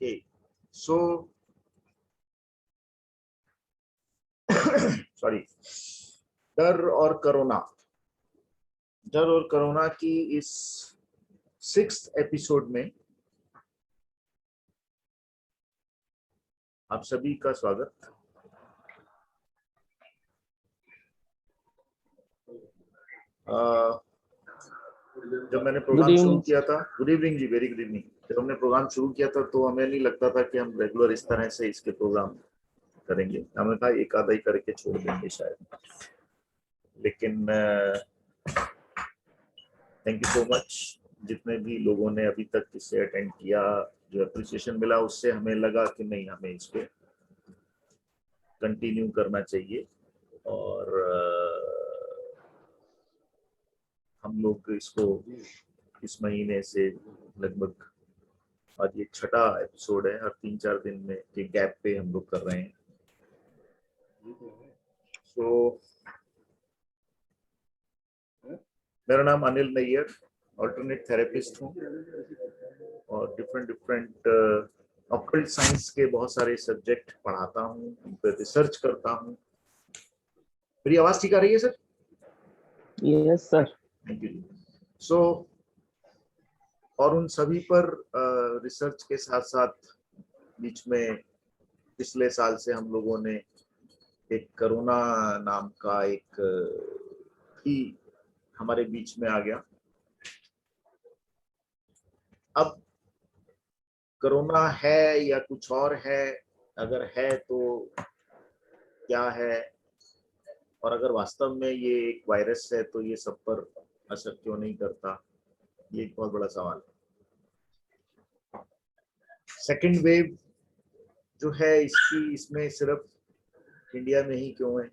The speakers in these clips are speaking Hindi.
Okay, so सॉरी, डर और कोरोना की इस 6th एपिसोड में आप सभी का स्वागत। जब मैंने प्रोग्राम शुरू किया था, गुड इवनिंग जी, वेरी गुड इवनिंग। जब हमने प्रोग्राम शुरू किया था तो हमें नहीं लगता था कि हम रेगुलर इस तरह से इसके प्रोग्राम करेंगे। हमने कहा एक आधा ही करके छोड़ देंगे शायद, लेकिन थैंक यू सो मच जितने भी लोगों ने अभी तक इसे अटेंड किया। जो अप्रिसिएशन मिला उससे हमें लगा कि नहीं, हमें इसको कंटिन्यू करना चाहिए और हम लोग इसको इस महीने से लगभग आज ये 6ठा एपिसोड है, हर 3-4 दिन में के गैप पे हम लोग कर रहे हैं। तो मेरा नाम अनिल नैयर, ऑल्टरनेट थेरेपिस्ट हूँ और डिफरेंट ऑक्कल्ट साइंस के बहुत सारे सब्जेक्ट पढ़ाता हूँ, उन पर रिसर्च करता हूँ। मेरी आवाज ठीक आ रही है sir? Yes sir. Thank you. So और उन सभी पर रिसर्च के साथ साथ बीच में पिछले साल से हम लोगों ने एक कोरोना नाम का एक भी हमारे बीच में आ गया। अब कोरोना है या कुछ और है, अगर है तो क्या है, और अगर वास्तव में ये एक वायरस है तो ये सब पर असर क्यों नहीं करता, ये एक बहुत बड़ा सवाल है। सेकेंड वेव जो है इसमें सिर्फ इंडिया में ही क्यों है,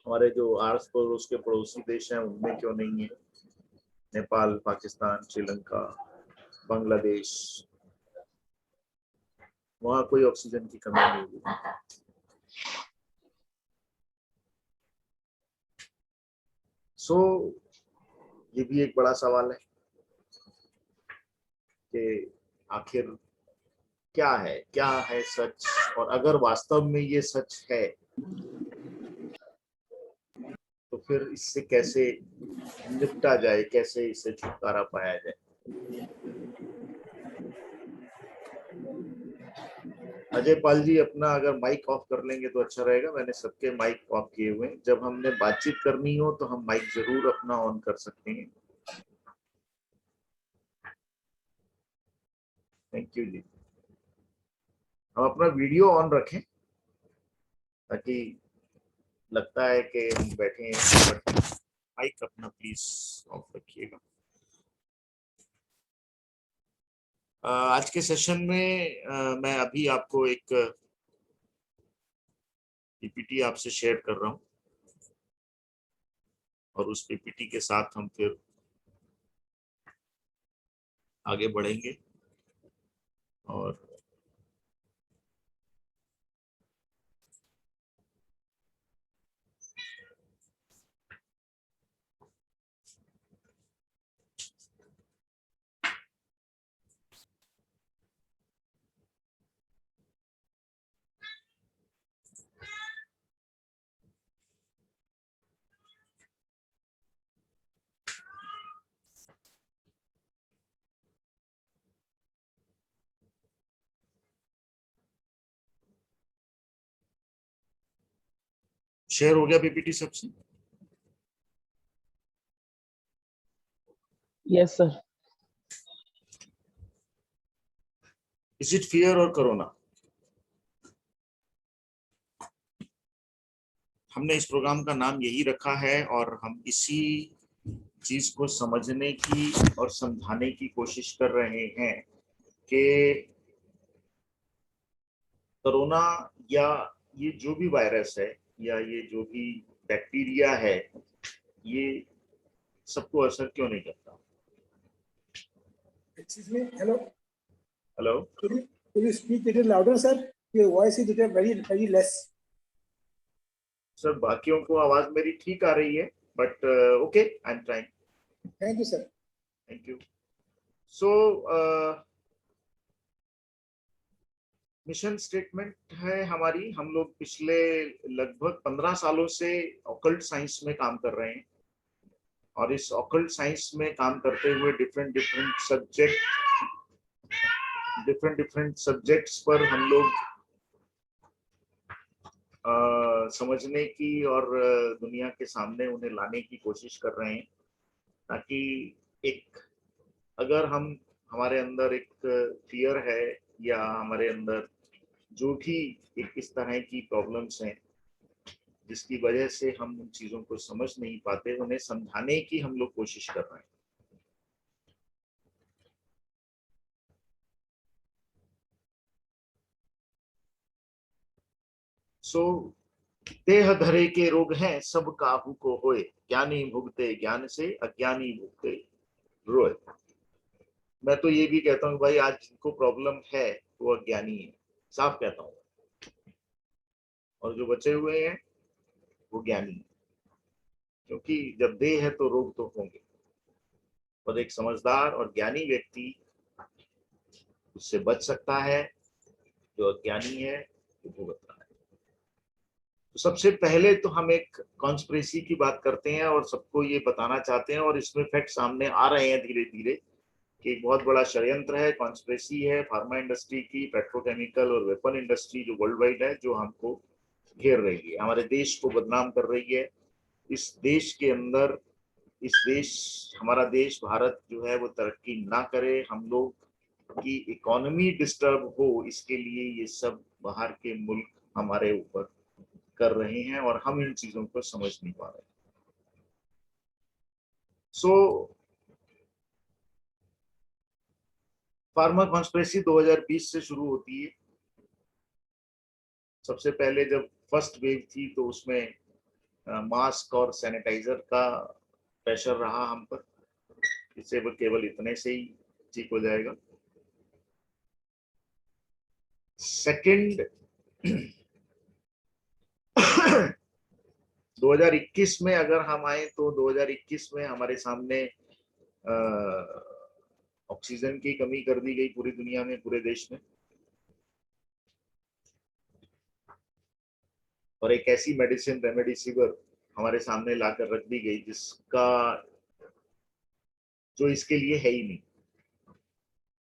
हमारे जो आस पड़ोस के पड़ोसी देश हैं उनमें क्यों नहीं है? नेपाल, पाकिस्तान, श्रीलंका, बांग्लादेश, वहां कोई ऑक्सीजन की कमी नहीं हुई। सो ये भी एक बड़ा सवाल है कि आखिर क्या है सच, और अगर वास्तव में ये सच है तो फिर इससे कैसे निपटा जाए, कैसे इससे छुटकारा पाया जाए। अजय पाल जी अपना अगर माइक ऑफ कर लेंगे तो अच्छा रहेगा। मैंने सबके माइक ऑफ किए हुए हैं। जब हमने बातचीत करनी हो तो हम माइक जरूर अपना ऑन कर सकते हैं। थैंक यू जी। हम अपना वीडियो ऑन रखें ताकि लगता है कि हम बैठे हैं, बट माइक अपना प्लीज ऑफ रखिएगा। आज के सेशन में मैं अभी आपको एक पीपीटी आपसे शेयर कर रहा हूं और उस पीपीटी के साथ हम फिर आगे बढ़ेंगे। और शेयर हो गया पीपीटी सबसे? Yes sir. Is it fear और कोरोना? हमने इस प्रोग्राम का नाम यही रखा है और हम इसी चीज को समझने की और समझाने की कोशिश कर रहे हैं कि कोरोना या ये जो भी वायरस है या ये जो भी बैक्टीरिया है, ये सबको असर क्यों नहीं करता। Excuse me. Hello. Hello, Could you speak a little louder, sir? Your voice is very less. Sir बाकियों को आवाज मेरी ठीक आ रही है, but okay, I am trying. Thank you, sir. Thank you. So mission statement है हमारी, हम लोग पिछले लगभग 15 सालों से ऑकल्ट साइंस में काम कर रहे हैं और इस ऑकल्ट साइंस में काम करते हुए डिफरेंट डिफरेंट सब्जेक्ट्स पर हम लोग समझने की और दुनिया के सामने उन्हें लाने की कोशिश कर रहे हैं, ताकि एक अगर हम हमारे अंदर एक फियर है या हमारे अंदर जो भी एक इस तरह की प्रॉब्लम्स हैं जिसकी वजह से हम उन चीजों को समझ नहीं पाते, उन्हें समझाने की हम लोग कोशिश कर रहे हैं। सो देह धरे के रोग हैं सब काहू को होए, ज्ञानी भुगते ज्ञान से अज्ञानी भुगते रोए। मैं तो ये भी कहता हूँ भाई, आज जिनको प्रॉब्लम है वो अज्ञानी है, साफ कहता हूँ, और जो बचे हुए हैं वो ज्ञानी है, क्योंकि जब देह है तो रोग तो होंगे, और एक समझदार और ज्ञानी व्यक्ति उससे बच सकता है, जो अज्ञानी है वो भुगतना है। तो सबसे पहले तो हम एक कॉन्स्पिरेसी की बात करते हैं और सबको ये बताना चाहते हैं, और इसमें फैक्ट सामने आ रहे हैं धीरे धीरे कि एक बहुत बड़ा षड्यंत्र है, कॉन्स्पिरेसी है फार्मा इंडस्ट्री की, पेट्रोकेमिकल और वेपन इंडस्ट्री जो वर्ल्ड वाइड है, जो हमको घेर रही है, हमारे देश को बदनाम कर रही है। इस देश के अंदर हमारा देश भारत जो है वो तरक्की ना करे, हम लोग की इकोनॉमी डिस्टर्ब हो, इसके लिए ये सब बाहर के मुल्क हमारे ऊपर कर रहे हैं और हम इन चीजों को समझ नहीं पा रहे। सो फार्मा कॉन्स्पिरेसी 2020 से शुरू होती है। सबसे पहले जब फर्स्ट वेव थी तो उसमें मास्क और सैनिटाइजर का प्रेशर रहा हम पर, इससे वो केवल इतने से ही ठीक हो जाएगा। सेकंड 2021 में अगर हम आए तो 2021 में हमारे सामने ऑक्सीजन की कमी कर दी गई पूरी दुनिया में, पूरे देश में, और एक ऐसी मेडिसिन रेमडेसिविर हमारे सामने लाकर रख दी गई जिसका जो इसके लिए है ही नहीं,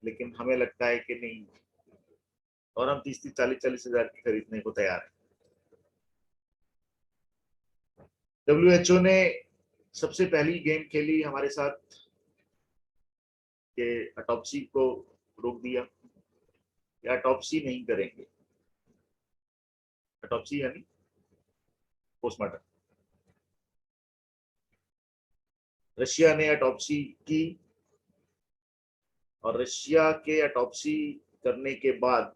लेकिन हमें लगता है कि नहीं, और हम 30-30, 40-40 हजार की खरीदने को तैयार है। WHO ने सबसे पहली गेम खेली हमारे साथ कि ऑटोप्सी को रोक दिया, या ऑटोप्सी नहीं करेंगे। ऑटोप्सी यानी पोस्टमार्टम। रशिया ने ऑटोप्सी की, और रशिया के ऑटोप्सी करने के बाद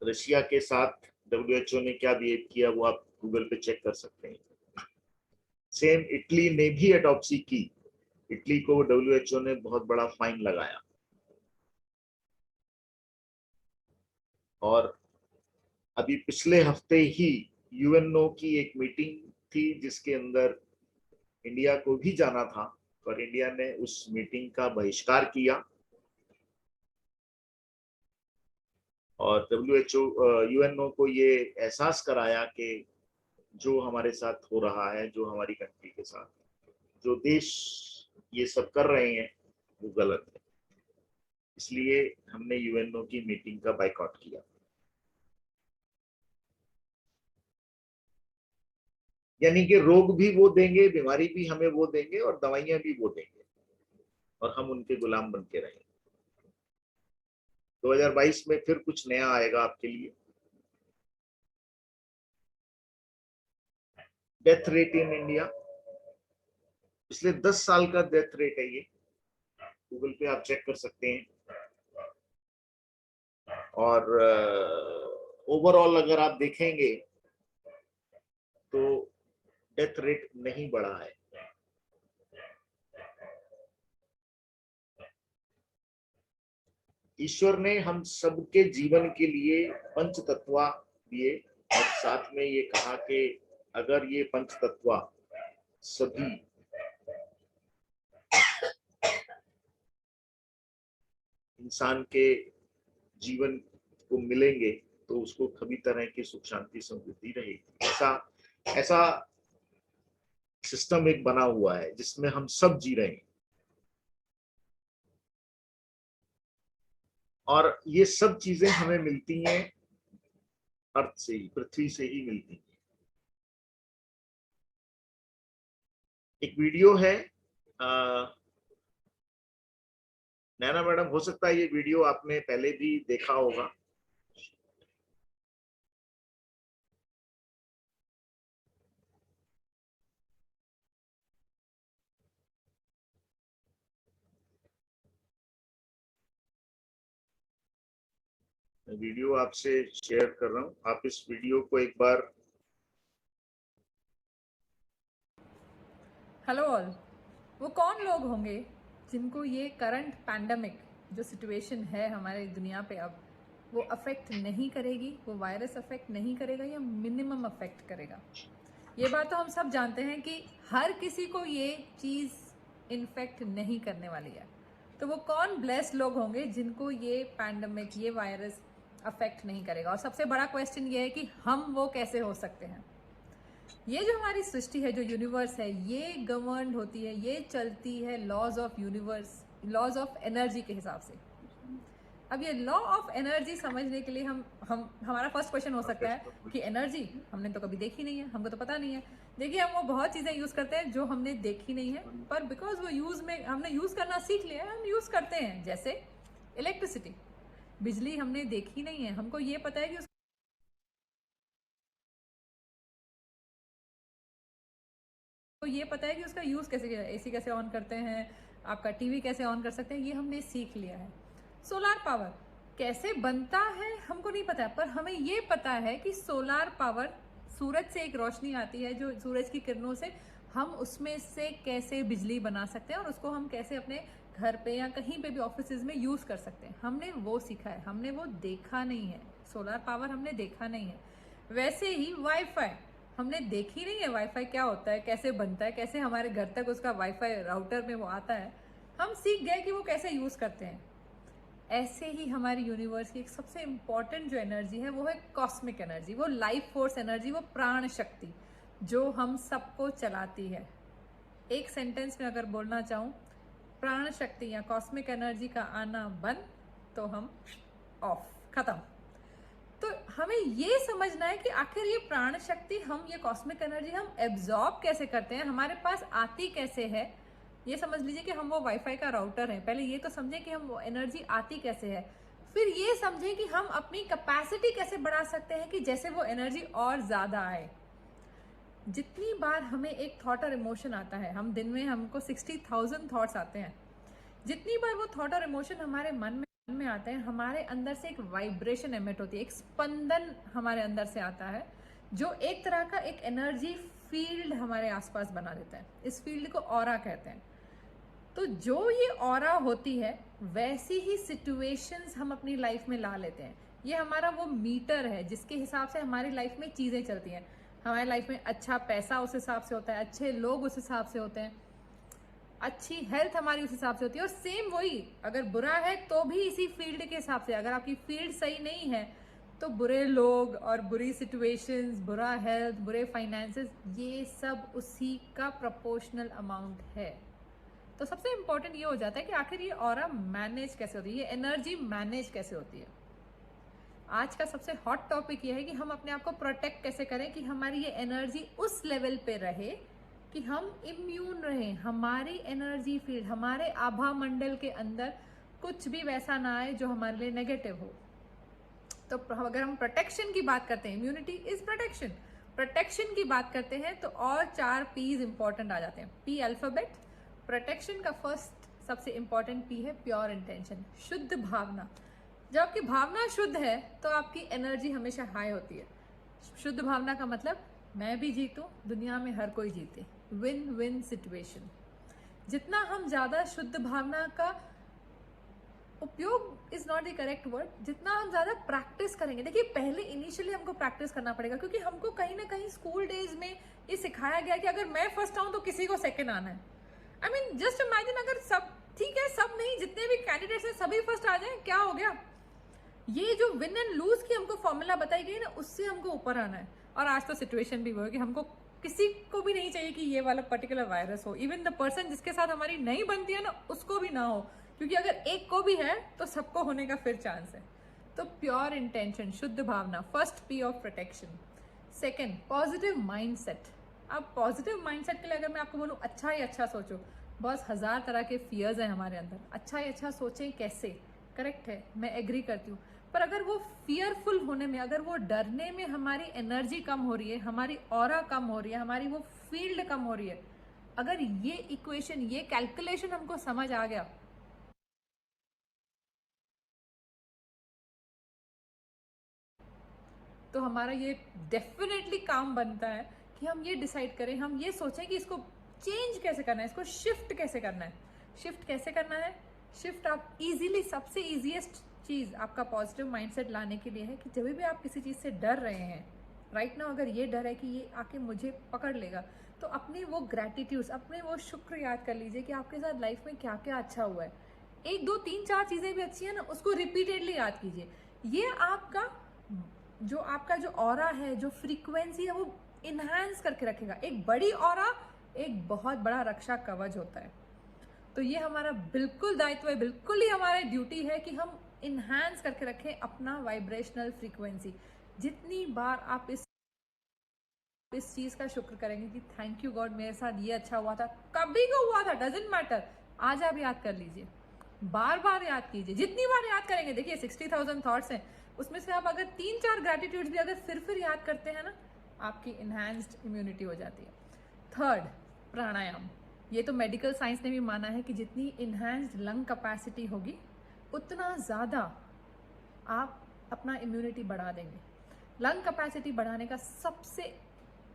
रशिया के साथ WHO ने क्या बिहेव किया वो आप गूगल पे चेक कर सकते हैं। सेम इटली ने भी ऑटोप्सी की, इटली को WHO ने बहुत बड़ा फाइन लगाया, और अभी पिछले हफ्ते ही UNO की एक मीटिंग थी जिसके अंदर इंडिया को भी जाना था, पर इंडिया ने उस मीटिंग का बहिष्कार किया, और UNO को ये एहसास कराया कि जो हमारे साथ हो रहा है, जो हमारी कंट्री के साथ जो देश ये सब कर रहे हैं वो गलत है। इसलिए हमने UNO की मीटिंग का बाइकआउट किया। यानी कि रोग भी वो देंगे, बीमारी भी हमें वो देंगे, और दवाइयां भी वो देंगे, और हम उनके गुलाम बन के रहेंगे। 2022 में फिर कुछ नया आएगा आपके लिए। डेथ रेट इन इंडिया, पिछले 10 साल का डेथ रेट है ये, गूगल पे आप चेक कर सकते हैं। और ओवरऑल अगर आप देखेंगे तो डेथ रेट नहीं बढ़ा है। ईश्वर ने हम सबके जीवन के लिए पंच तत्वा दिए, और साथ में ये कहा कि अगर ये पंच तत्वा सभी इंसान के जीवन को मिलेंगे तो उसको कभी तरह की सुख शांति समृद्धि रहेगी। ऐसा ऐसा सिस्टम एक बना हुआ है जिसमें हम सब जी रहे हैं, और ये सब चीजें हमें मिलती हैं अर्थ से ही, पृथ्वी से ही मिलती हैं। एक वीडियो है, नैना मैडम, हो सकता है ये वीडियो आपने पहले भी देखा होगा। मैं वीडियो आपसे शेयर कर रहा हूँ, आप इस वीडियो को एक बार। Hello all. वो कौन लोग होंगे जिनको ये करंट पैंडमिक जो सिचुएशन है हमारे दुनिया पे अब, वो अफेक्ट नहीं करेगी, वो वायरस अफेक्ट नहीं करेगा या मिनिमम अफेक्ट करेगा? ये बात तो हम सब जानते हैं कि हर किसी को ये चीज़ इन्फेक्ट नहीं करने वाली है। तो वो कौन ब्लेस्ड लोग होंगे जिनको ये पैंडमिक, ये वायरस अफेक्ट नहीं करेगा? और सबसे बड़ा क्वेश्चन ये है कि हम वो कैसे हो सकते हैं? ये जो हमारी सृष्टि है, जो यूनिवर्स है, ये गवर्न होती है, ये चलती है laws of universe, laws of energy के हिसाब से। अब ये लॉ ऑफ एनर्जी समझने के लिए हम हमारा फर्स्ट क्वेश्चन हो सकता है कि एनर्जी हमने तो कभी देखी नहीं है, हमको तो पता नहीं है। देखिए, हम वो बहुत चीज़ें यूज़ करते हैं जो हमने देखी नहीं है, पर बिकॉज वो हमने यूज़ करना सीख लिया है, हम यूज़ करते हैं। जैसे इलेक्ट्रिसिटी, बिजली हमने देखी नहीं है, हमको ये पता है कि तो ये पता है कि उसका यूज़ कैसे किया, एसी कैसे ऑन करते हैं, आपका टीवी कैसे ऑन कर सकते हैं, ये हमने सीख लिया है। सोलार पावर कैसे बनता है हमको नहीं पता, पर हमें ये पता है कि सोलार पावर, सूरज से एक रोशनी आती है, जो सूरज की किरणों से हम उसमें से कैसे बिजली बना सकते हैं और उसको हम कैसे अपने घर पे या कहीं पे भी ऑफिस में यूज़ कर सकते हैं। हमने वो सीखा है, हमने वो देखा नहीं है। सोलार पावर हमने देखा नहीं है। वैसे ही वाईफाई हमने देखी नहीं है, वाईफाई क्या होता है, कैसे बनता है, कैसे हमारे घर तक उसका वाईफाई राउटर में वो आता है, हम सीख गए कि वो कैसे यूज़ करते हैं। ऐसे ही हमारी यूनिवर्स की एक सबसे इम्पॉर्टेंट जो एनर्जी है वो है कॉस्मिक एनर्जी, वो लाइफ फोर्स एनर्जी, वो प्राण शक्ति जो हम सबको चलाती है। एक सेंटेंस में अगर बोलना चाहूँ, प्राण शक्ति या कॉस्मिक एनर्जी का आना बंद तो हम ऑफ, खत्म। तो हमें ये समझना है कि आखिर ये प्राण शक्ति, हम ये कॉस्मिक एनर्जी हम एब्जॉर्ब कैसे करते हैं, हमारे पास आती कैसे है। ये समझ लीजिए कि हम वो वाईफाई का राउटर हैं। पहले ये तो समझें कि हम वो एनर्जी आती कैसे है, फिर ये समझें कि हम अपनी कैपेसिटी कैसे बढ़ा सकते हैं कि जैसे वो एनर्जी और ज़्यादा आए। जितनी बार हमें एक थॉट और इमोशन आता है, हम दिन में हमको 60,000 थॉट्स आते हैं, जितनी बार वो थॉट और इमोशन हमारे मन में आते हैं, हमारे अंदर से एक वाइब्रेशन एमिट होती है, एक स्पंदन हमारे अंदर से आता है, जो एक तरह का एक एनर्जी फील्ड हमारे आसपास बना देता है। इस फील्ड को ऑरा कहते हैं। तो जो ये ऑरा होती है, वैसी ही सिचुएशंस हम अपनी लाइफ में ला लेते हैं। ये हमारा वो मीटर है जिसके हिसाब से हमारी लाइफ में चीज़ें चलती हैं। हमारी लाइफ में अच्छा पैसा उस हिसाब से होता है, अच्छे लोग उस हिसाब से होते हैं, अच्छी हेल्थ हमारी उस हिसाब से होती है। और सेम वही, अगर बुरा है तो भी इसी फील्ड के हिसाब से। अगर आपकी फील्ड सही नहीं है तो बुरे लोग और बुरी सिचुएशंस, बुरा हेल्थ, बुरे फाइनेंसेस, ये सब उसी का प्रोपोर्शनल अमाउंट है। तो सबसे इम्पोर्टेंट ये हो जाता है कि आखिर ये ऑरा मैनेज कैसे होती है, ये एनर्जी मैनेज कैसे होती है। आज का सबसे हॉट टॉपिक ये है कि हम अपने आप को प्रोटेक्ट कैसे करें कि हमारी ये एनर्जी उस लेवल पे रहे कि हम इम्यून रहें, हमारी एनर्जी फील्ड, हमारे आभा मंडल के अंदर कुछ भी वैसा ना आए जो हमारे लिए नेगेटिव हो। तो अगर हम प्रोटेक्शन की बात करते हैं, इम्यूनिटी इज प्रोटेक्शन, प्रोटेक्शन की बात करते हैं तो और 4 पीज इंपॉर्टेंट आ जाते हैं। पी अल्फाबेट, प्रोटेक्शन का फर्स्ट सबसे इंपॉर्टेंट पी है प्योर इंटेंशन, शुद्ध भावना। जब आपकी भावना शुद्ध है तो आपकी एनर्जी हमेशा हाई होती है। शुद्ध भावना का मतलब मैं भी जीतूं, दुनिया में हर कोई जीते, विन विन सिचुएशन। जितना हम ज़्यादा शुद्ध भावना का उपयोग, is not the correct word, जितना हम ज़्यादा प्रैक्टिस करेंगे। देखिए, पहले इनिशियली हमको प्रैक्टिस करना पड़ेगा, क्योंकि हमको कहीं ना कहीं स्कूल डेज में ये सिखाया गया कि अगर मैं फर्स्ट आऊँ तो किसी को सेकेंड आना है। आई मीन जस्ट इमेजिन, अगर सब ठीक है, सब नहीं, जितने भी कैंडिडेट्स हैं सभी फर्स्ट आ जाएं, क्या हो गया? ये जो विन एंड लूज की हमको फॉर्मूला बताई गई ना, उससे हमको ऊपर आना है। और आज तो सिचुएशन भी वो है कि हमको किसी को भी नहीं चाहिए कि ये वाला पर्टिकुलर वायरस हो। इवन द पर्सन जिसके साथ हमारी नहीं बनती है ना, उसको भी ना हो, क्योंकि अगर एक को भी है तो सबको होने का फिर चांस है। तो प्योर इंटेंशन, शुद्ध भावना, first P of protection. Second, positive mindset. अब पॉजिटिव माइंडसेट के लिए अगर मैं आपको बोलूँ अच्छा ही अच्छा सोचो, बस 1000 तरह के फियर्स हैं हमारे अंदर। अच्छा ही अच्छा सोचें कैसे, करेक्ट है, मैं एग्री करती हूँ। पर अगर वो फियरफुल होने में, अगर वो डरने में हमारी एनर्जी कम हो रही है, हमारी ऑरा कम हो रही है, हमारी वो फील्ड कम हो रही है, अगर ये इक्वेशन, ये कैलकुलेशन हमको समझ आ गया, तो हमारा ये डेफिनेटली काम बनता है कि हम ये डिसाइड करें, हम ये सोचें कि इसको चेंज कैसे करना है, इसको शिफ्ट कैसे करना है। शिफ्ट कैसे करना है? शिफ्ट आप इजीली, सबसे इजीएस्ट चीज़ आपका पॉजिटिव माइंडसेट लाने के लिए है कि जब भी आप किसी चीज़ से डर रहे हैं, राइट नाउ अगर ये डर है कि ये आके मुझे पकड़ लेगा, तो अपने वो ग्रैटिट्यूड्स, अपने वो शुक्र याद कर लीजिए कि आपके साथ लाइफ में क्या क्या अच्छा हुआ है। 1 2 3 4 चीज़ें भी अच्छी है ना, उसको रिपीटेडली याद कीजिए। ये आपका जो ऑरा है, जो फ्रीक्वेंसी है, वो इन्हांस करके रखेगा। एक बड़ी ऑरा एक बहुत बड़ा रक्षा कवच होता है। तो ये हमारा बिल्कुल दायित्व है, बिल्कुल ही हमारी ड्यूटी है कि हम इन्हांस करके रखें अपना वाइब्रेशनल फ्रीक्वेंसी। जितनी बार आप इस चीज का शुक्र करेंगे कि थैंक यू गॉड, मेरे साथ ये अच्छा हुआ था, कभी को हुआ था, डजेंट मैटर, आज आप याद कर लीजिए, बार बार याद कीजिए। जितनी बार याद करेंगे, देखिए 60,000 थॉट्स हैं, उसमें से आप अगर 3 4 ग्रेटिट्यूड्स भी अगर फिर याद करते हैं ना, आपकी इन्हांस्ड इम्यूनिटी हो जाती है। थर्ड, प्राणायाम। ये तो मेडिकल साइंस ने भी माना है कि जितनी इन्हांस्ड लंग कैपेसिटी होगी, उतना ज़्यादा आप अपना इम्यूनिटी बढ़ा देंगे। लंग कैपेसिटी बढ़ाने का सबसे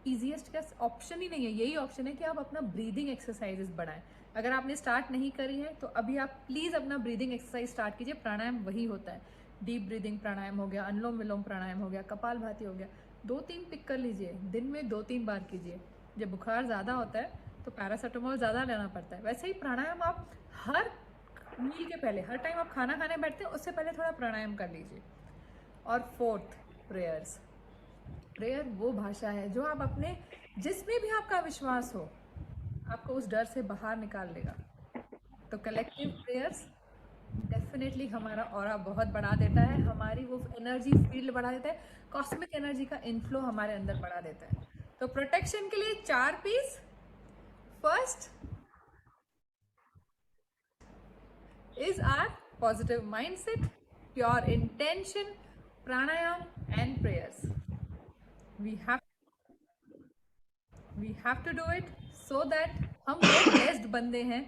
ईजीएस्ट का ऑप्शन ही नहीं है, यही ऑप्शन है कि आप अपना ब्रीदिंग एक्सरसाइजेस बढ़ाएं। अगर आपने स्टार्ट नहीं करी है तो अभी आप प्लीज़ अपना ब्रीदिंग एक्सरसाइज स्टार्ट कीजिए। प्राणायाम वही होता है, डीप ब्रीदिंग प्राणायाम हो गया, अनुलोम विलोम प्राणायाम हो गया, कपालभाति हो गया, 2 3 पिक कर लीजिए, दिन में 2 3 बार कीजिए। जब बुखार ज़्यादा होता है तो पैरासीटामोल ज़्यादा लेना पड़ता है, वैसे ही प्राणायाम आप हर मील के पहले, हर टाइम आप खाना खाने बैठते हैं उससे पहले थोड़ा प्राणायाम कर लीजिए। और फोर्थ, प्रेयर्स। प्रेयर वो भाषा है जो आप अपने, जिसमें भी आपका विश्वास हो, आपको उस डर से बाहर निकाल लेगा। तो कलेक्टिव प्रेयर्स डेफिनेटली हमारा ऑरा बहुत बढ़ा देता है, हमारी वो एनर्जी फील्ड बढ़ा देता है, कॉस्मिक एनर्जी का इनफ्लो हमारे अंदर बढ़ा देता है। तो प्रोटेक्शन के लिए 4 पीस। First is our positive mindset, pure intention, pranayam and prayers. We have to do it so that हम वो blessed बंदे हैं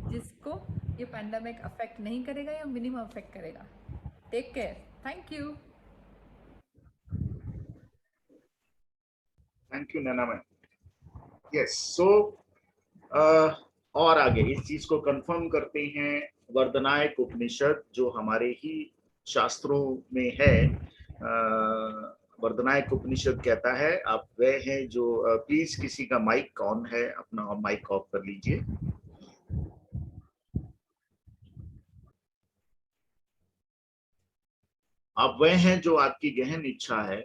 जिसको ये पैंडमिक अफेक्ट नहीं करेगा या मिनिमम अफेक्ट करेगा। Take care, thank you. Thank you Naina ma'am. Yes, so और आगे इस चीज को कंफर्म करते हैं। वर्धनायक उपनिषद जो हमारे ही शास्त्रों में है, वर्धनायक उपनिषद कहता है, आप वह हैं जो, प्लीज किसी का माइक ऑन है, अपना माइक ऑफ कर लीजिए। आप वह हैं जो आपकी गहन इच्छा है,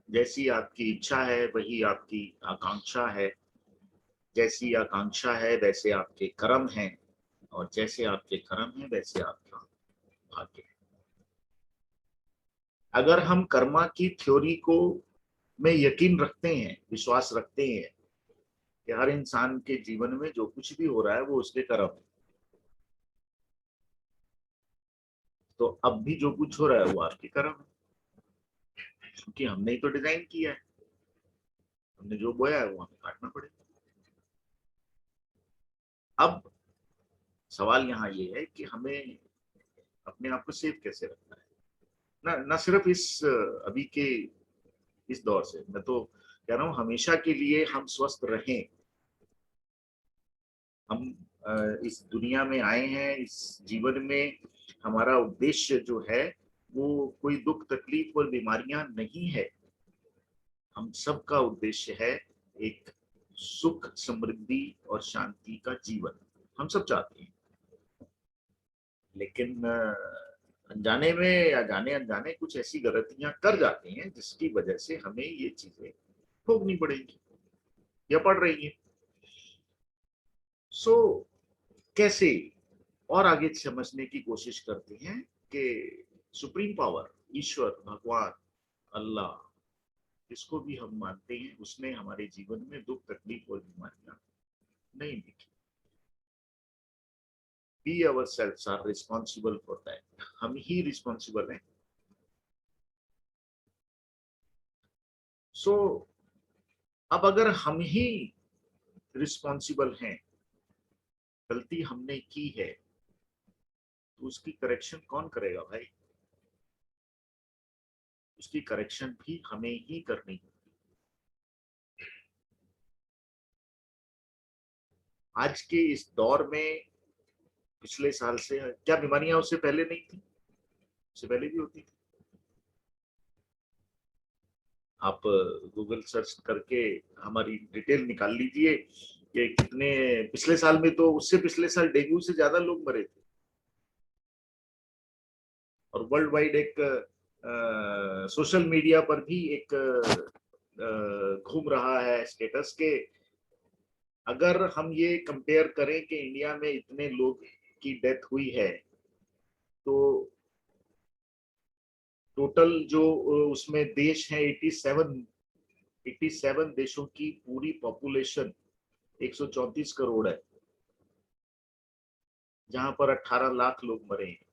जैसी आपकी इच्छा है वही आपकी आकांक्षा है, जैसी आकांक्षा है वैसे आपके कर्म हैं, और जैसे आपके कर्म हैं वैसे आपका भाग्य है। अगर हम कर्मा की थ्योरी को में यकीन रखते हैं, विश्वास रखते हैं कि हर इंसान के जीवन में जो कुछ भी हो रहा है वो उसके कर्म है, तो अब भी जो कुछ हो रहा है वो आपके कर्म है, क्योंकि हमने ही तो डिजाइन किया है, हमने जो बोया है वो हमें काटना पड़ेगा। अब सवाल यहाँ ये है कि हमें अपने आप को सेफ कैसे रखना है, ना सिर्फ इस अभी के इस दौर से, मैं तो कह रहा हूँ हमेशा के लिए हम स्वस्थ रहें। हम इस दुनिया में आए हैं, इस जीवन में हमारा उद्देश्य जो है वो कोई दुख तकलीफ और बीमारियां नहीं है, हम सबका उद्देश्य है एक सुख समृद्धि और शांति का जीवन, हम सब चाहते हैं। लेकिन अनजाने में या जाने अनजाने कुछ ऐसी गलतियां कर जाते हैं जिसकी वजह से हमें ये चीजें भोगनी पड़ेगी या पड़ रही है। सो कैसे और आगे समझने की कोशिश करते हैं कि सुप्रीम पावर, ईश्वर, भगवान, अल्लाह, जिसको भी हम मानते हैं, उसने हमारे जीवन में दुख, तकलीफ और बीमारियां नहीं लिखी। We ourselves are responsible for that. हम ही रिस्पॉन्सिबल हैं। सो अब अगर हम ही रिस्पॉन्सिबल हैं, गलती हमने की है, तो उसकी करेक्शन कौन करेगा भाई? उसकी करेक्शन भी हमें ही करनी है। आज के इस दौर में पिछले साल से क्या बीमारियां उससे पहले नहीं थी? उससे पहले भी होती थी। आप गूगल सर्च करके हमारी डिटेल निकाल लीजिए कि कितने पिछले साल में, तो उससे पिछले साल डेंगू से ज्यादा लोग मरे थे। और वर्ल्ड वाइड एक सोशल मीडिया पर भी एक घूम रहा है स्टेटस के, अगर हम ये कंपेयर करें कि इंडिया में इतने लोग की डेथ हुई है, तो टोटल जो उसमें देश है 87 देशों की पूरी पॉपुलेशन 134 करोड़ है, जहां पर 18 लाख लोग मरे हैं।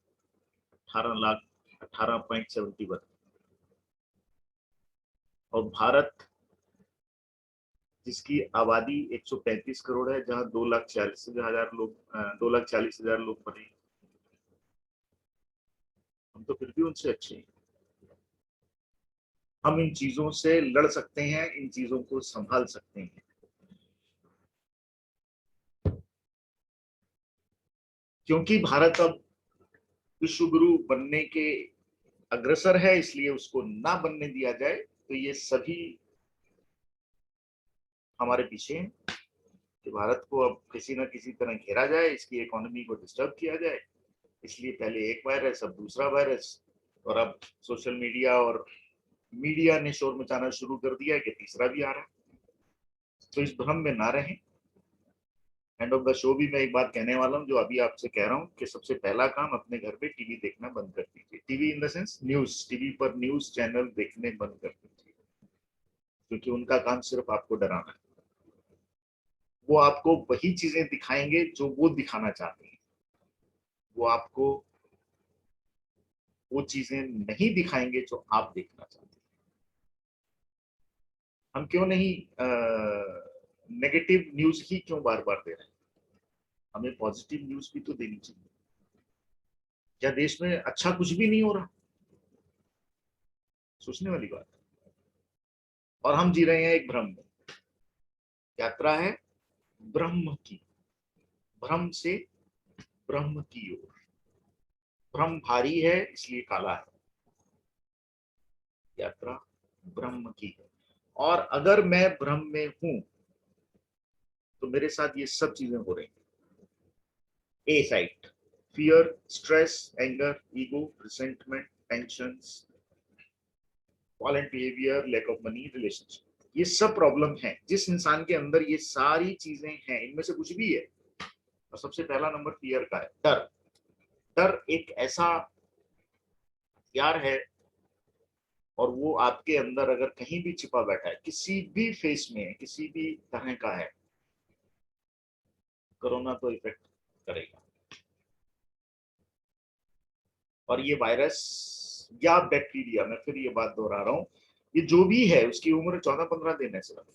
18.71। और भारत, जिसकी आबादी 135 करोड़ है, जहां 2,40,000 लोग मरे। हम तो फिर भी उनसे अच्छे हैं। हम इन चीजों से लड़ सकते हैं, इन चीजों को संभाल सकते हैं, क्योंकि भारत अब विश्व गुरु बनने के अग्रसर है, इसलिए उसको ना बनने दिया जाए। तो ये सभी हमारे पीछे हैं कि भारत को अब किसी न किसी तरह घेरा जाए, इसकी इकोनॉमी को डिस्टर्ब किया जाए। इसलिए पहले एक वायरस, अब दूसरा वायरस, और अब सोशल मीडिया और मीडिया ने शोर मचाना शुरू कर दिया है कि तीसरा भी आ रहा है। तो इस भ्रम में ना रहें। एंड ऑफ द शो भी मैं एक बात कहने वाला हूं, जो अभी आपसे कह रहा हूं, कि सबसे पहला काम अपने घर पे टीवी देखना बंद कर दीजिए। TV in the sense news, TV पर न्यूज चैनल देखने बंद कर दीजिए, क्योंकि उनका काम सिर्फ आपको डराना है। वो आपको वही चीजें दिखाएंगे जो वो दिखाना चाहते हैं। वो आपको वो चीजें नहीं दिखाएंगे जो आप देखना चाहते हैं। हम क्यों नहीं नेगेटिव न्यूज ही क्यों बार बार दे रहे हैं? हमें पॉजिटिव न्यूज भी तो देनी चाहिए। क्या देश में अच्छा कुछ भी नहीं हो रहा? सोचने वाली बात है। और हम जी रहे हैं एक भ्रम में। यात्रा है ब्रह्म की, भ्रम से ब्रह्म की ओर। भ्रम भारी है, इसलिए काला है। यात्रा ब्रह्म की है। और अगर मैं भ्रम में हूं, तो मेरे साथ ये सब चीजें हो रही हैं। A side, fear, stress, anger, ego, resentment, tensions, violent behaviour, lack of money, relationship, ये सब प्रॉब्लम है। जिस इंसान के अंदर ये सारी चीजें हैं, इनमें से कुछ भी है, और सबसे पहला नंबर फियर का है, डर। डर एक ऐसा हथियार है, और वो आपके अंदर अगर कहीं भी छिपा बैठा है, किसी भी फेस में, किसी भी तरह का है, कोरोना तो इफेक्ट करेगा। और ये वायरस या बैक्टीरिया, मैं फिर ये बात दोहरा रहा हूं, ये जो भी है उसकी उम्र 14-15 दिन है सिर्फ।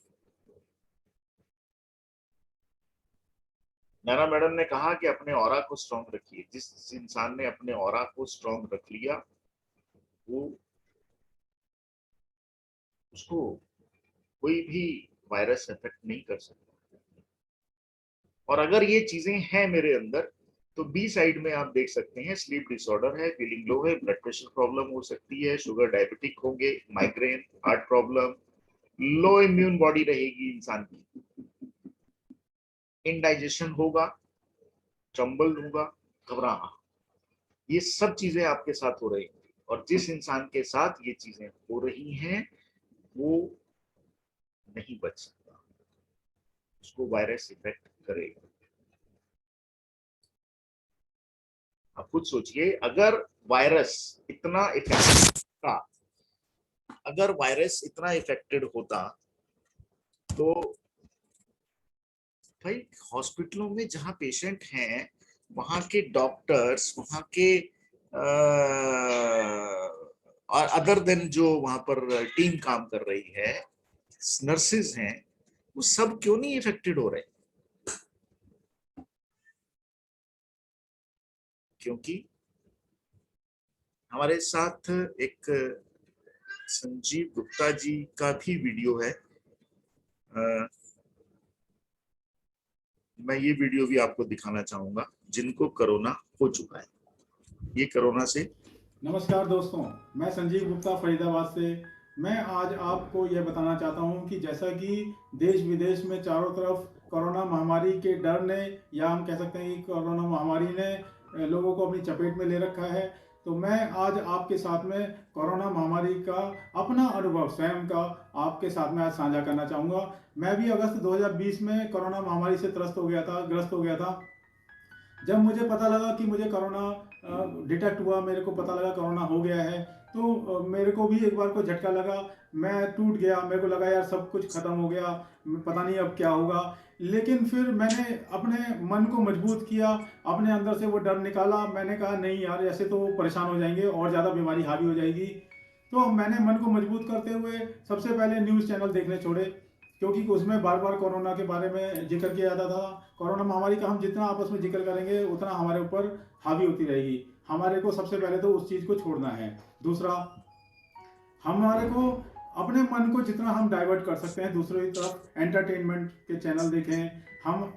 नैना मैडम ने कहा कि अपने ऑरा को स्ट्रॉन्ग रखिए। जिस इंसान ने अपने ऑरा को स्ट्रॉन्ग रख लिया, वो उसको कोई भी वायरस इफेक्ट नहीं कर सकता। और अगर ये चीजें हैं मेरे अंदर, तो बी साइड में आप देख सकते हैं, स्लीप डिसऑर्डर है, फीलिंग लो है, ब्लड प्रेशर प्रॉब्लम हो सकती है, शुगर डायबिटिक होंगे, माइग्रेन, हार्ट प्रॉब्लम, लो इम्यून बॉडी रहेगी इंसान की, इंडाइजेशन होगा, चंबल होगा, घबराहट, ये सब चीजें आपके साथ हो रही हैं, और जिस इंसान के साथ ये चीजें हो रही हैं वो नहीं बच सकता, उसको वायरस इफेक्ट करेगा। आप खुद सोचिए, अगर वायरस इतना इफेक्टेड था, अगर वायरस इतना इफेक्टेड होता तो भाई हॉस्पिटलों में जहां पेशेंट हैं वहां के डॉक्टर्स, वहां के और अदर देन जो वहां पर टीम काम कर रही है, नर्सेज हैं, वो सब क्यों नहीं इफेक्टेड हो रहे? क्योंकि हमारे साथ एक संजीव गुप्ता जी का भी वीडियो है, मैं ये वीडियो भी आपको दिखाना चाहूंगा, जिनको कोरोना हो चुका है। ये कोरोना से नमस्कार दोस्तों, मैं संजीव गुप्ता फरीदाबाद से। मैं आज आपको यह बताना चाहता हूं कि जैसा कि देश विदेश में चारों तरफ कोरोना महामारी के डर ने, या हम कह सकते हैं कि कोरोना महामारी ने लोगों को अपनी चपेट में ले रखा है, तो मैं आज आपके साथ में कोरोना महामारी का अपना अनुभव स्वयं का आपके साथ में आज साझा करना चाहूँगा। मैं भी अगस्त 2020 में कोरोना महामारी से ग्रस्त हो गया था। जब मुझे पता लगा कि मुझे कोरोना डिटेक्ट हुआ, मेरे को पता लगा कोरोना हो गया है, तो मेरे को भी एक बार को झटका लगा, मैं टूट गया, मेरे को लगा यार सब कुछ खत्म हो गया, पता नहीं अब क्या होगा। लेकिन फिर मैंने अपने मन को मजबूत किया, अपने अंदर से वो डर निकाला। मैंने कहा नहीं यार, ऐसे तो परेशान हो जाएंगे और ज़्यादा बीमारी हावी हो जाएगी। तो मैंने मन को मजबूत करते हुए सबसे पहले न्यूज़ चैनल देखने छोड़े, क्योंकि उसमें बार बार कोरोना के बारे में जिक्र किया जाता था। कोरोना महामारी का हम जितना आपस में जिक्र करेंगे उतना हमारे ऊपर हावी होती रहेगी। हमारे को सबसे पहले तो उस चीज़ को छोड़ना है। दूसरा, हमारे को अपने मन को जितना हम डाइवर्ट कर सकते हैं दूसरी तरफ, एंटरटेनमेंट के चैनल देखें, हम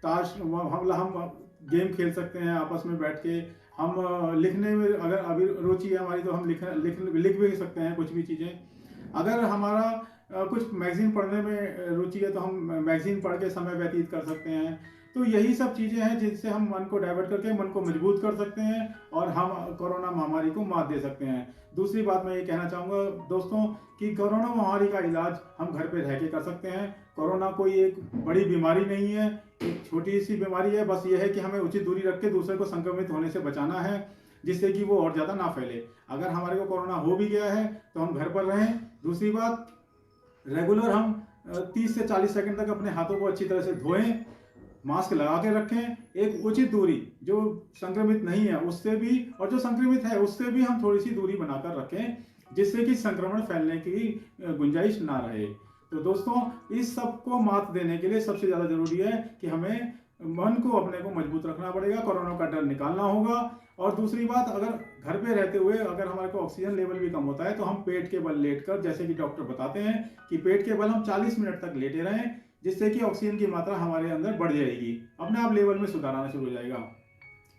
हम गेम खेल सकते हैं आपस में बैठ के, हम लिखने में अगर अभी रुचि है हमारी तो हम लिख भी सकते हैं कुछ भी चीज़ें। अगर हमारा कुछ मैगजीन पढ़ने में रुचि है तो हम मैगजीन पढ़ के समय व्यतीत कर सकते हैं। तो यही सब चीज़ें हैं जिनसे हम मन को डाइवर्ट करके मन को मजबूत कर सकते हैं और हम कोरोना महामारी को मात दे सकते हैं। दूसरी बात मैं ये कहना चाहूँगा दोस्तों कि कोरोना महामारी का इलाज हम घर पे रह के कर सकते हैं। कोरोना कोई एक बड़ी बीमारी नहीं है, एक छोटी सी बीमारी है। बस ये है कि हमें उचित दूरी रख के दूसरे को संक्रमित होने से बचाना है, जिससे कि वो और ज़्यादा ना फैले। अगर हमारे को कोरोना हो भी गया है तो हम घर पर रहें। दूसरी बात, रेगुलर हम 30 से 40 सेकंड तक अपने हाथों को अच्छी तरह से धोएं, मास्क लगा के रखें, एक उचित दूरी, जो संक्रमित नहीं है उससे भी और जो संक्रमित है उससे भी हम थोड़ी सी दूरी बनाकर रखें, जिससे कि संक्रमण फैलने की गुंजाइश ना रहे। तो दोस्तों, इस सब को मात देने के लिए सबसे ज़्यादा जरूरी है कि हमें मन को अपने को मजबूत रखना पड़ेगा, कोरोना का डर निकालना होगा। और दूसरी बात, अगर घर पे रहते हुए अगर हमारे को ऑक्सीजन लेवल भी कम होता है तो हम पेट के बल लेटकर, जैसे कि डॉक्टर बताते हैं कि पेट के बल हम 40 मिनट तक लेटे रहें, जिससे कि ऑक्सीजन की मात्रा हमारे अंदर बढ़ जाएगी, अपने आप लेवल में सुधार आना शुरू हो जाएगा।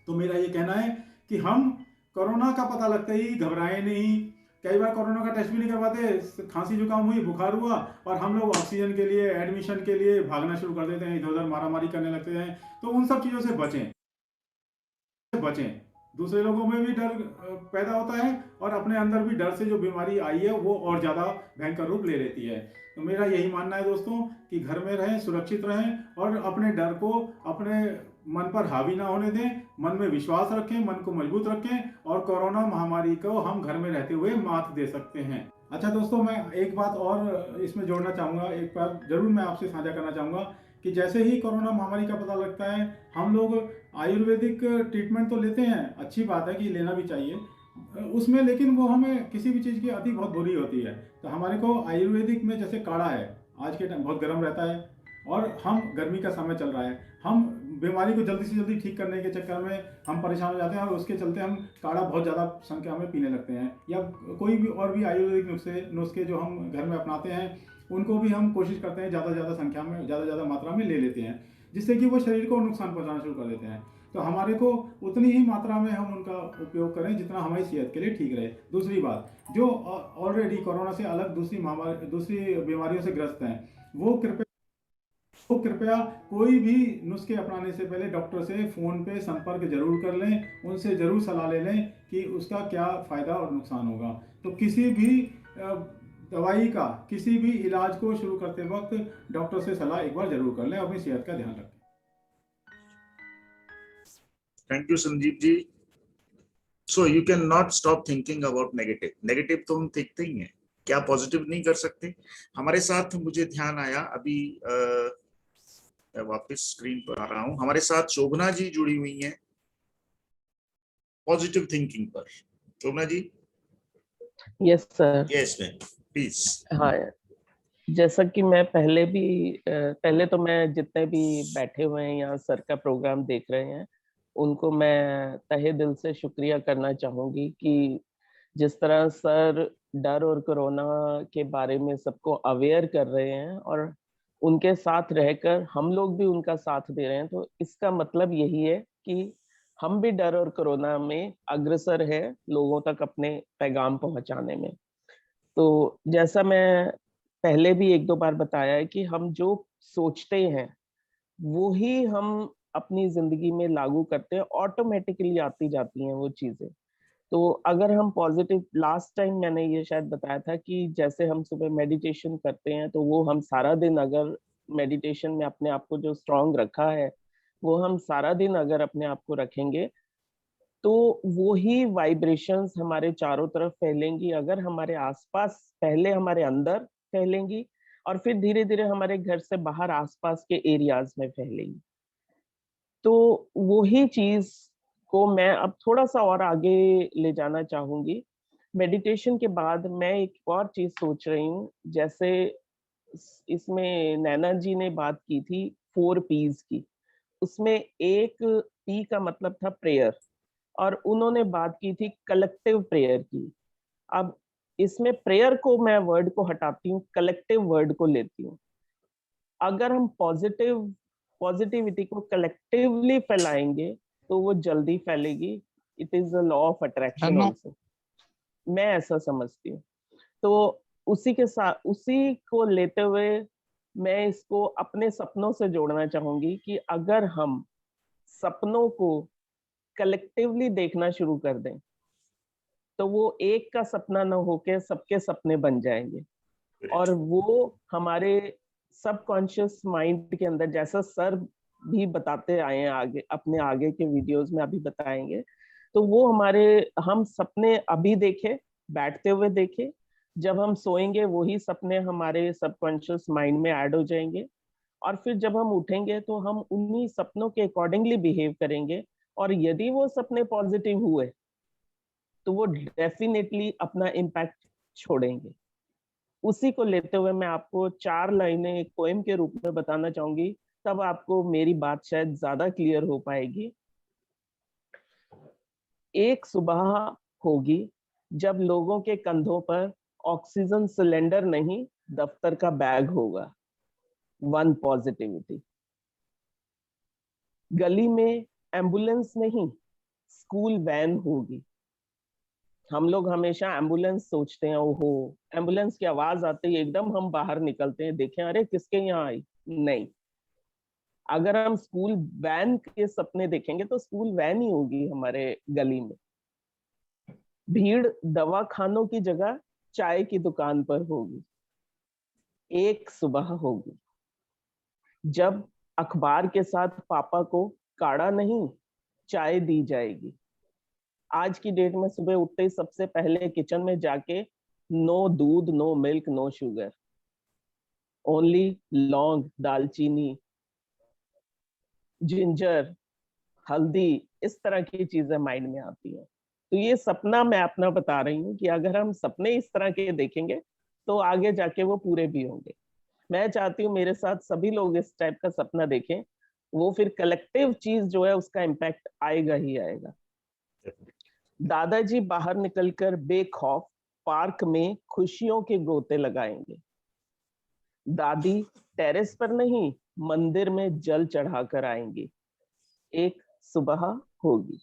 तो मेरा ये कहना है कि हम कोरोना का पता लगते ही घबराएं नहीं। कई बार कोरोना का टेस्ट भी नहीं करवाते, खांसी जुकाम हुई, बुखार हुआ और हम लोग ऑक्सीजन के लिए, एडमिशन के लिए भागना शुरू कर देते हैं, इधर उधर मारामारी करने लगते हैं। तो उन सब चीज़ों से बचें। दूसरे लोगों में भी डर पैदा होता है और अपने अंदर भी डर से जो बीमारी आई है वो और ज़्यादा भयंकर रूप ले लेती है। तो मेरा यही मानना है दोस्तों कि घर में रहें, सुरक्षित रहें और अपने डर को अपने मन पर हावी ना होने दें, मन में विश्वास रखें, मन को मजबूत रखें और कोरोना महामारी को हम घर में रहते हुए मात दे सकते हैं। अच्छा दोस्तों, मैं एक बात और इसमें जोड़ना चाहूँगा, एक बार जरूर मैं आपसे साझा करना चाहूँगा कि जैसे ही कोरोना महामारी का पता लगता है हम लोग आयुर्वेदिक ट्रीटमेंट तो लेते हैं, अच्छी बात है कि लेना भी चाहिए उसमें, लेकिन वो हमें किसी भी चीज़ की अति बहुत बुरी होती है। तो हमारे को आयुर्वेदिक में जैसे काढ़ा है, आज के टाइम बहुत गर्म रहता है और हम गर्मी का समय चल रहा है, हम बीमारी को जल्दी से जल्दी ठीक करने के चक्कर में हम परेशान हो जाते हैं और उसके चलते हम काढ़ा बहुत ज़्यादा संख्या में पीने लगते हैं, या कोई भी और भी आयुर्वेदिक नुस्खे जो हम घर में अपनाते हैं उनको भी हम कोशिश करते हैं ज़्यादा संख्या में, ज़्यादा मात्रा में ले लेते हैं, जिससे कि वो शरीर को नुकसान पहुंचाना शुरू कर देते हैं। तो हमारे को उतनी ही मात्रा में हम उनका उपयोग करें जितना हमारी सेहत के लिए ठीक रहे। दूसरी बात, जो ऑलरेडी कोरोना से अलग दूसरी बीमारियों से ग्रस्त हैं वो कृपया तो कृपया कोई भी नुस्खे अपनाने से पहले डॉक्टर से फ़ोन पे संपर्क जरूर कर लें, उनसे ज़रूर सलाह ले लें कि उसका क्या फ़ायदा और नुकसान होगा। तो किसी भी दवाई का, किसी भी इलाज को शुरू करते वक्त डॉक्टर से सलाह एक बार जरूर कर लें, अपनी सेहत का ध्यान रखें। Thank you Sanjeev ji. So you can not stop thinking about negative. Negative तो हम देखते ही हैं, क्या पॉजिटिव नहीं कर सकते? हमारे साथ मुझे ध्यान आया अभी, मैं वापस स्क्रीन पर आ रहा हूं, हमारे साथ शोभना जी जुड़ी हुई हैं पॉजिटिव थिंकिंग पर। Shobhana ji. Yes sir. Yes ma'am, please. हाँ, जैसा कि मैं पहले तो मैं जितने भी बैठे हुए हैं यहाँ सर का प्रोग्राम देख रहे हैं, उनको मैं तहे दिल से शुक्रिया करना चाहूंगी कि जिस तरह सर डर और कोरोना के बारे में सबको अवेयर कर रहे हैं और उनके साथ रहकर हम लोग भी उनका साथ दे रहे हैं, तो इसका मतलब यही है कि हम भी डर और कोरोना में अग्रसर है लोगों तक अपने पैगाम पहुंचाने में। तो जैसा मैं पहले भी एक दो बार बताया है कि हम जो सोचते हैं वो ही हम अपनी जिंदगी में लागू करते हैं, ऑटोमेटिकली आती जाती हैं वो चीजें। तो अगर हम पॉजिटिव, लास्ट टाइम मैंने ये शायद बताया था कि जैसे हम सुबह मेडिटेशन करते हैं तो वो हम सारा दिन अगर मेडिटेशन में अपने आप को जो स्ट्रांग रखा है वो हम सारा दिन अगर अपने आप को रखेंगे तो वो ही वाइब्रेशंस हमारे चारों तरफ फैलेंगी। अगर हमारे आसपास पहले हमारे अंदर फैलेंगी और फिर धीरे धीरे हमारे घर से बाहर आसपास के एरियाज में फैलेंगी। तो वो ही चीज को मैं अब थोड़ा सा और आगे ले जाना चाहूंगी। मेडिटेशन के बाद मैं एक और चीज सोच रही हूँ, जैसे इसमें नैना जी ने बात की थी 4 P's की। उसमें एक पी का मतलब था प्रेयर और उन्होंने बात की थी कलेक्टिव प्रेयर की। अब इसमें प्रेयर को मैं वर्ड को हटाती हूँ, कलेक्टिव वर्ड को लेती हूँ। अगर हम पॉजिटिविटी को कलेक्टिवली फैलाएंगे तो वो जल्दी फैलेगी। It is a law of attraction also, मैं ऐसा समझती हूँ। तो उसी के साथ, उसी को लेते हुए मैं इसको अपने सपनों से जोड़ना चाहूंगी कि अगर हम सपनों को कलेक्टिवली देखना शुरू कर दें तो वो एक का सपना न होके सबके सपने बन जाएंगे और वो हमारे सबकॉन्शियस माइंड के अंदर, जैसा सर भी बताते आए हैं आगे अपने आगे के वीडियोस में अभी बताएंगे, तो वो हम सपने अभी देखे, बैठते हुए देखे, जब हम सोएंगे वही सपने हमारे सबकॉन्शियस माइंड में ऐड हो जाएंगे और फिर जब हम उठेंगे तो हम उन्हीं सपनों के अकॉर्डिंगली बिहेव करेंगे। और यदि वो सपने पॉजिटिव हुए तो वो डेफिनेटली अपना इम्पैक्ट छोड़ेंगे। उसी को लेते हुए मैं आपको 4 लाइनें एक पोएम के रूप में बताना चाहूंगी, तब आपको मेरी बात शायद ज्यादा क्लियर हो पाएगी। एक सुबह होगी जब लोगों के कंधों पर ऑक्सीजन सिलेंडर नहीं, दफ्तर का बैग होगा। 1 पॉजिटिविटी। गली में एम्बुलेंस नहीं, स्कूल वैन होगी। हम लोग हमेशा एम्बुलेंस सोचते हैं, ओहो एम्बुलेंस की आवाज आती है एकदम हम बाहर निकलते हैं, देखें अरे किसके यहाँ आई। नहीं, अगर हम स्कूल वैन के सपने देखेंगे तो स्कूल वैन ही होगी हमारे गली में। भीड़ दवा खानों की जगह चाय की दुकान पर होगी। एक सुबह होगी जब अखबार के साथ पापा को काढ़ा नहीं, चाय दी जाएगी। आज की डेट में सुबह उठते ही सबसे पहले किचन में जाके नो दूध, no milk, no sugar, only लौंग, दालचीनी, जिंजर, हल्दी, इस तरह की चीजें माइंड में आती हैं। तो ये सपना मैं अपना बता रही हूँ कि अगर हम सपने इस तरह के देखेंगे तो आगे जाके वो पूरे भी होंगे। मैं चाहती हूँ मेरे साथ सभी लोग इस टाइप का सपना देखें, वो फिर कलेक्टिव चीज जो है उसका इम्पैक्ट आएगा ही आएगा। दादाजी बाहर निकलकर बेखौफ पार्क में खुशियों के गोते लगाएंगे। दादी टेरेस पर नहीं, मंदिर में जल चढ़ाकर आएंगी। एक सुबह होगी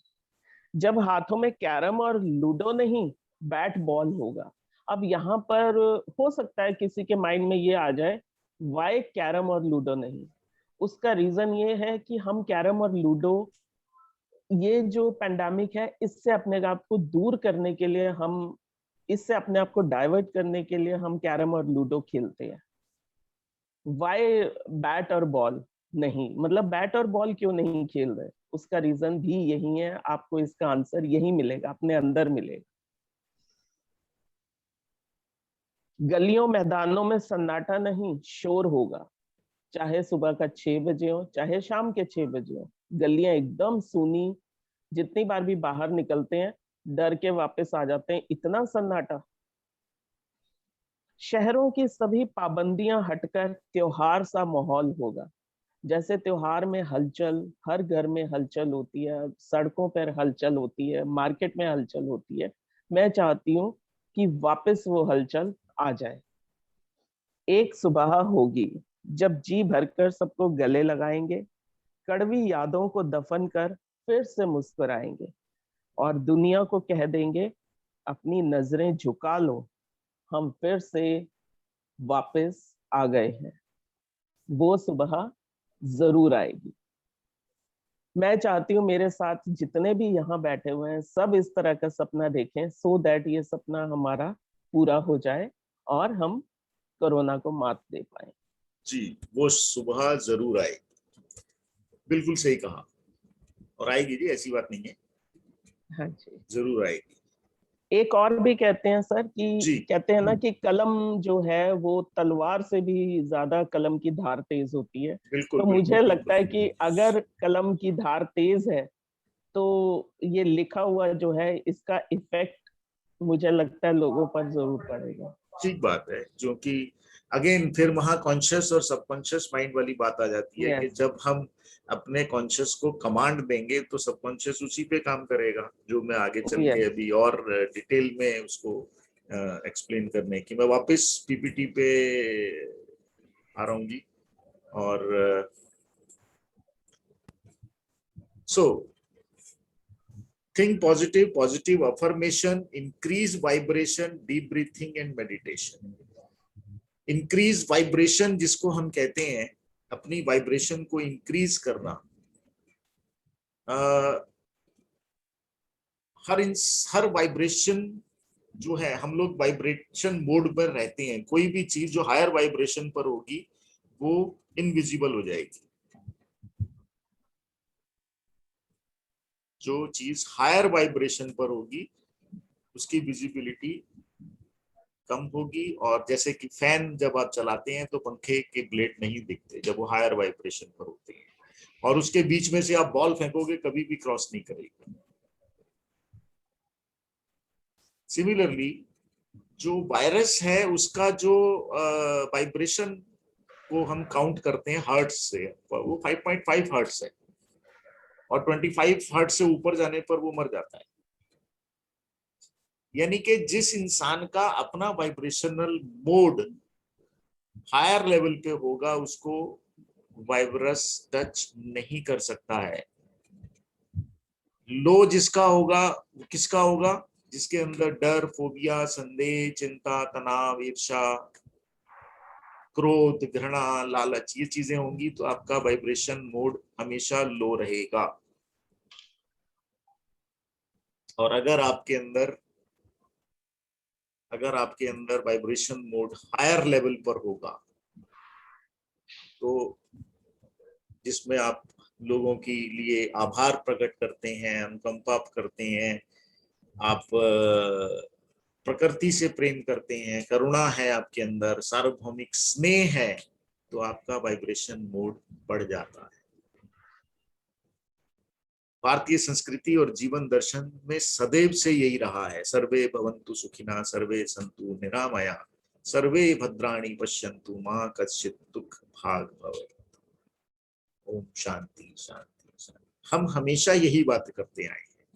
जब हाथों में कैरम और लूडो नहीं, बैट बॉल होगा। अब यहाँ पर हो सकता है किसी के माइंड में ये आ जाए, वाई कैरम और लूडो नहीं? उसका रीजन ये है कि हम कैरम और लूडो, ये जो पैंडेमिक है, इससे अपने आप को दूर करने के लिए, हम इससे अपने आप को डाइवर्ट करने के लिए हम कैरम और लूडो खेलते हैं। वाई बैट और बॉल नहीं, मतलब बैट और बॉल क्यों नहीं खेल रहे, उसका रीजन भी यही है। आपको इसका आंसर यही मिलेगा, अपने अंदर मिलेगा। गलियों मैदानों में सन्नाटा नहीं, शोर होगा। चाहे सुबह का 6 बजे हो, चाहे शाम के 6 बजे हो, गलियां एकदम सूनी। जितनी बार भी बाहर निकलते हैं, डर के वापस आ जाते हैं, इतना सन्नाटा। शहरों की सभी पाबंदियां हटकर त्योहार सा माहौल होगा। जैसे त्योहार में हलचल, हर घर में हलचल होती है, सड़कों पर हलचल होती है, मार्केट में हलचल होती है। मैं चाहती हूँ कि वापस वो हलचल आ जाए। एक सुबह होगी जब जी भरकर सबको गले लगाएंगे, कड़वी यादों को दफन कर फिर से मुस्कुराएंगे और दुनिया को कह देंगे, अपनी नजरें झुका लो, हम फिर से वापस आ गए हैं। वो सुबह जरूर आएगी। मैं चाहती हूँ मेरे साथ जितने भी यहाँ बैठे हुए हैं, सब इस तरह का सपना देखें, सो दैट ये सपना हमारा पूरा हो जाए और हम कोरोना को मात दे पाए। जी, वो सुबह जरूर आएगी, बिल्कुल सही कहा। और आएगी जी, ऐसी बात नहीं है, हाँ जी। जरूर आएगी। एक और भी कहते हैं सर जी। कि कहते हैं ना कि कलम जो है वो तलवार से भी ज्यादा कलम की धार तेज होती है। बिल्कुल तो बिल्कुल मुझे लगता है बिल्कुल। कि अगर कलम की धार तेज है तो ये लिखा हुआ जो है, इसका इफेक्ट मुझे लगता है लोगों पर जरूर पड़ेगा। ठीक बात है, जो कि अगेन फिर वहां कॉन्शियस और सबकॉन्शियस माइंड वाली बात आ जाती है कि यस, जब हम अपने कॉन्शियस को कमांड देंगे तो सबकॉन्शियस उसी पे काम करेगा, जो मैं आगे चल के यस। अभी और डिटेल में उसको एक्सप्लेन करने की, मैं वापस पीपीटी पे आ रहा हूँ जी। और सो think positive, positive affirmation, increase vibration, deep breathing and meditation. Increase vibration जिसको हम कहते हैं, अपनी वाइब्रेशन को इंक्रीज करना। हर वाइब्रेशन जो है, हम लोग वाइब्रेशन मोड पर रहते हैं। कोई भी चीज जो हायर वाइब्रेशन पर होगी वो इनविजिबल हो जाएगी। जो चीज हायर वाइब्रेशन पर होगी उसकी विजिबिलिटी कम होगी। और जैसे कि फैन जब आप चलाते हैं तो पंखे के ब्लेड नहीं दिखते जब वो हायर वाइब्रेशन पर होते हैं, और उसके बीच में से आप बॉल फेंकोगे कभी भी क्रॉस नहीं करेगी। सिमिलरली जो वायरस है उसका जो वाइब्रेशन को हम काउंट करते हैं हर्ट्ज से, वो 5.5 हर्ट्ज है, और 25 हर्ट्ज से ऊपर जाने पर वो मर जाता है। यानी कि जिस इंसान का अपना वाइब्रेशनल मोड हायर लेवल पे होगा उसको वायरस टच नहीं कर सकता है। लो जिसका होगा वो किसका होगा? जिसके अंदर डर, फोबिया, संदेह, चिंता, तनाव, ईर्ष्या, क्रोध, घृणा, लालच, ये चीजें होंगी तो आपका वाइब्रेशन मोड हमेशा लो रहेगा। और अगर आपके अंदर वाइब्रेशन मोड हायर लेवल पर होगा तो जिसमें आप लोगों के लिए आभार प्रकट करते हैं, अनुकंपा करते हैं, आप प्रकृति से प्रेम करते हैं, करुणा है आपके अंदर, सार्वभौमिक स्नेह है, तो आपका वाइब्रेशन मोड बढ़ जाता है। भारतीय संस्कृति और जीवन दर्शन में सदैव से यही रहा है। सर्वे भवन्तु सुखिनः, सर्वे सन्तु निरामया, सर्वे भद्राणि पश्यन्तु, मा कश्चित् दुःख भाग् भवेत्। ओम शांति शांति शांति। हम हमेशा यही बात करते आए हैं,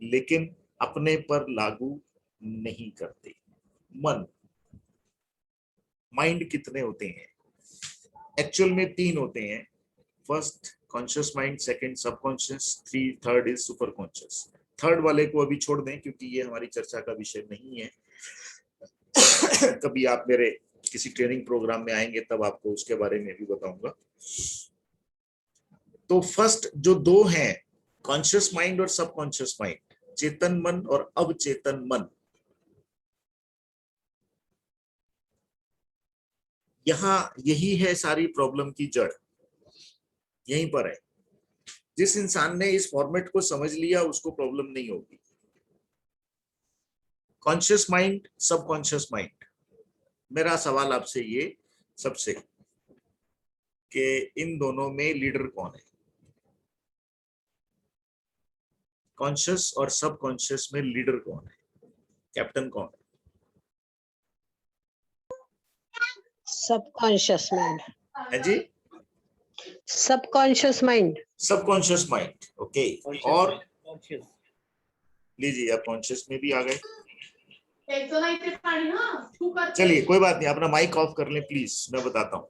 लेकिन अपने पर लागू नहीं करते। माइंड कितने होते हैं? एक्चुअल में 3 होते हैं। First conscious mind, second subconscious, third is super conscious. Third वाले को अभी छोड़ दें क्योंकि ये हमारी चर्चा का विषय नहीं है। कभी आप मेरे किसी ट्रेनिंग प्रोग्राम में आएंगे तब आपको उसके बारे में भी बताऊंगा। तो फर्स्ट जो दो हैं, कॉन्शियस माइंड और सबकॉन्शियस माइंड, चेतन मन और अवचेतन मन, यहां यही है सारी प्रॉब्लम की जड़, यहीं पर है। जिस इंसान ने इस फॉर्मेट को समझ लिया उसको प्रॉब्लम नहीं होगी। कॉन्शियस माइंड, सबकॉन्शियस माइंड, मेरा सवाल आपसे ये सबसे कि इन दोनों में लीडर कौन है? कॉन्शियस और सबकॉन्शियस में लीडर कौन है? कैप्टन कौन है? Subconscious mind. है जी, subconscious mind. Subconscious mind. Okay, और लीजिए, आप कॉन्शियस में भी आ गए। चलिए कोई बात नहीं, अपना माइक ऑफ कर लें प्लीज, मैं बताता हूं।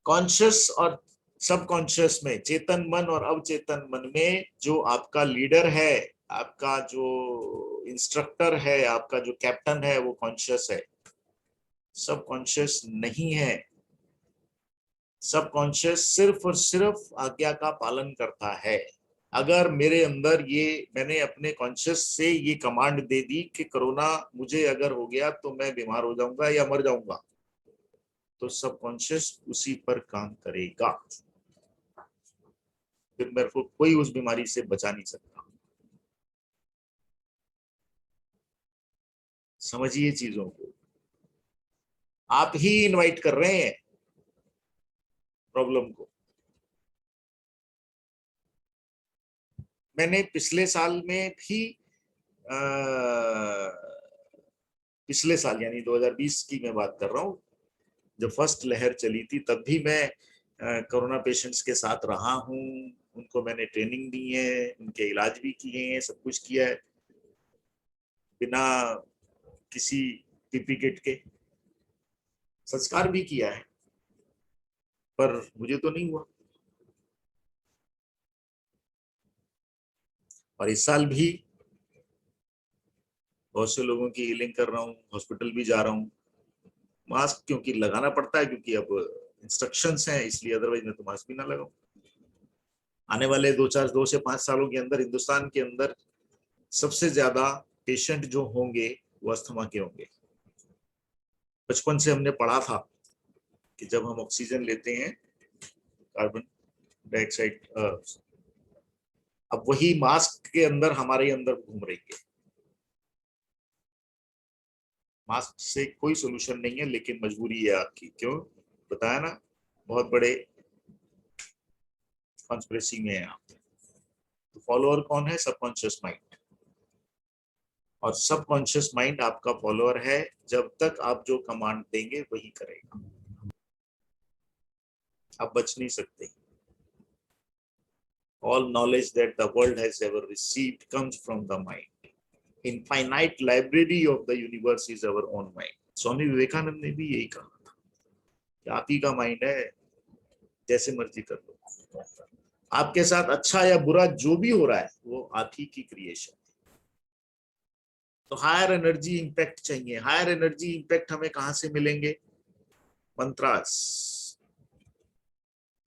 कॉन्शियस और सबकॉन्शियस में, चेतन मन और अवचेतन मन में जो आपका लीडर है, आपका जो इंस्ट्रक्टर है, आपका जो कैप्टन है, वो कॉन्शियस है, सबकॉन्शियस नहीं है। सबकॉन्शियस सिर्फ और सिर्फ आज्ञा का पालन करता है। अगर मेरे अंदर ये, मैंने अपने कॉन्शियस से ये कमांड दे दी कि कोरोना मुझे अगर हो गया तो मैं बीमार हो जाऊंगा या मर जाऊंगा, तो सबकॉन्शियस उसी पर काम करेगा। फिर मेरे को कोई उस बीमारी से बचा नहीं सकता। समझिए चीजों को, आप ही इनवाइट कर रहे हैं प्रॉब्लम को। मैंने पिछले साल में भी पिछले साल यानी 2020 की मैं बात कर रहा हूँ, जब फर्स्ट लहर चली थी, तब भी मैं कोरोना पेशेंट्स के साथ रहा हूँ। उनको मैंने ट्रेनिंग दी है, उनके इलाज भी किए हैं, सब कुछ किया है बिना किसी पीपी किट के, संस्कार भी किया है, पर मुझे तो नहीं हुआ। और इस साल भी बहुत से लोगों की हीलिंग कर रहा हूँ, हॉस्पिटल भी जा रहा हूँ। मास्क क्योंकि लगाना पड़ता है, क्योंकि अब इंस्ट्रक्शंस हैं, इसलिए, अदरवाइज मैं तो मास्क भी ना लगाऊं। आने वाले 2 से 5 सालों के अंदर हिंदुस्तान के अंदर सबसे ज्यादा पेशेंट जो होंगे वो अस्थमा के होंगे। बचपन से हमने पढ़ा था कि जब हम ऑक्सीजन लेते हैं, कार्बन डाइऑक्साइड, अब वही मास्क के अंदर हमारे अंदर घूम रही है। मास्क से कोई सोल्यूशन नहीं है, लेकिन मजबूरी है आपकी। क्यों बताया ना, बहुत बड़े कॉन्स्पिरेसी में है आप। तो फॉलोअर कौन है? Subconscious mind. और सबकॉन्शियस माइंड आपका फॉलोअर है, जब तक आप जो कमांड देंगे वही करेगा, आप बच नहीं सकते। All knowledge that the world has ever received comes from the mind. Infinite library of the universe is our own mind. Swami Vivekananda ने भी यही कहा था कि आप ही का माइंड है, जैसे मर्जी कर लो। आपके साथ अच्छा या बुरा जो भी हो रहा है वो आप ही की क्रिएशन है। तो हायर एनर्जी इंपैक्ट चाहिए। हायर एनर्जी इंपैक्ट हमें कहां से मिलेंगे? मंत्रास।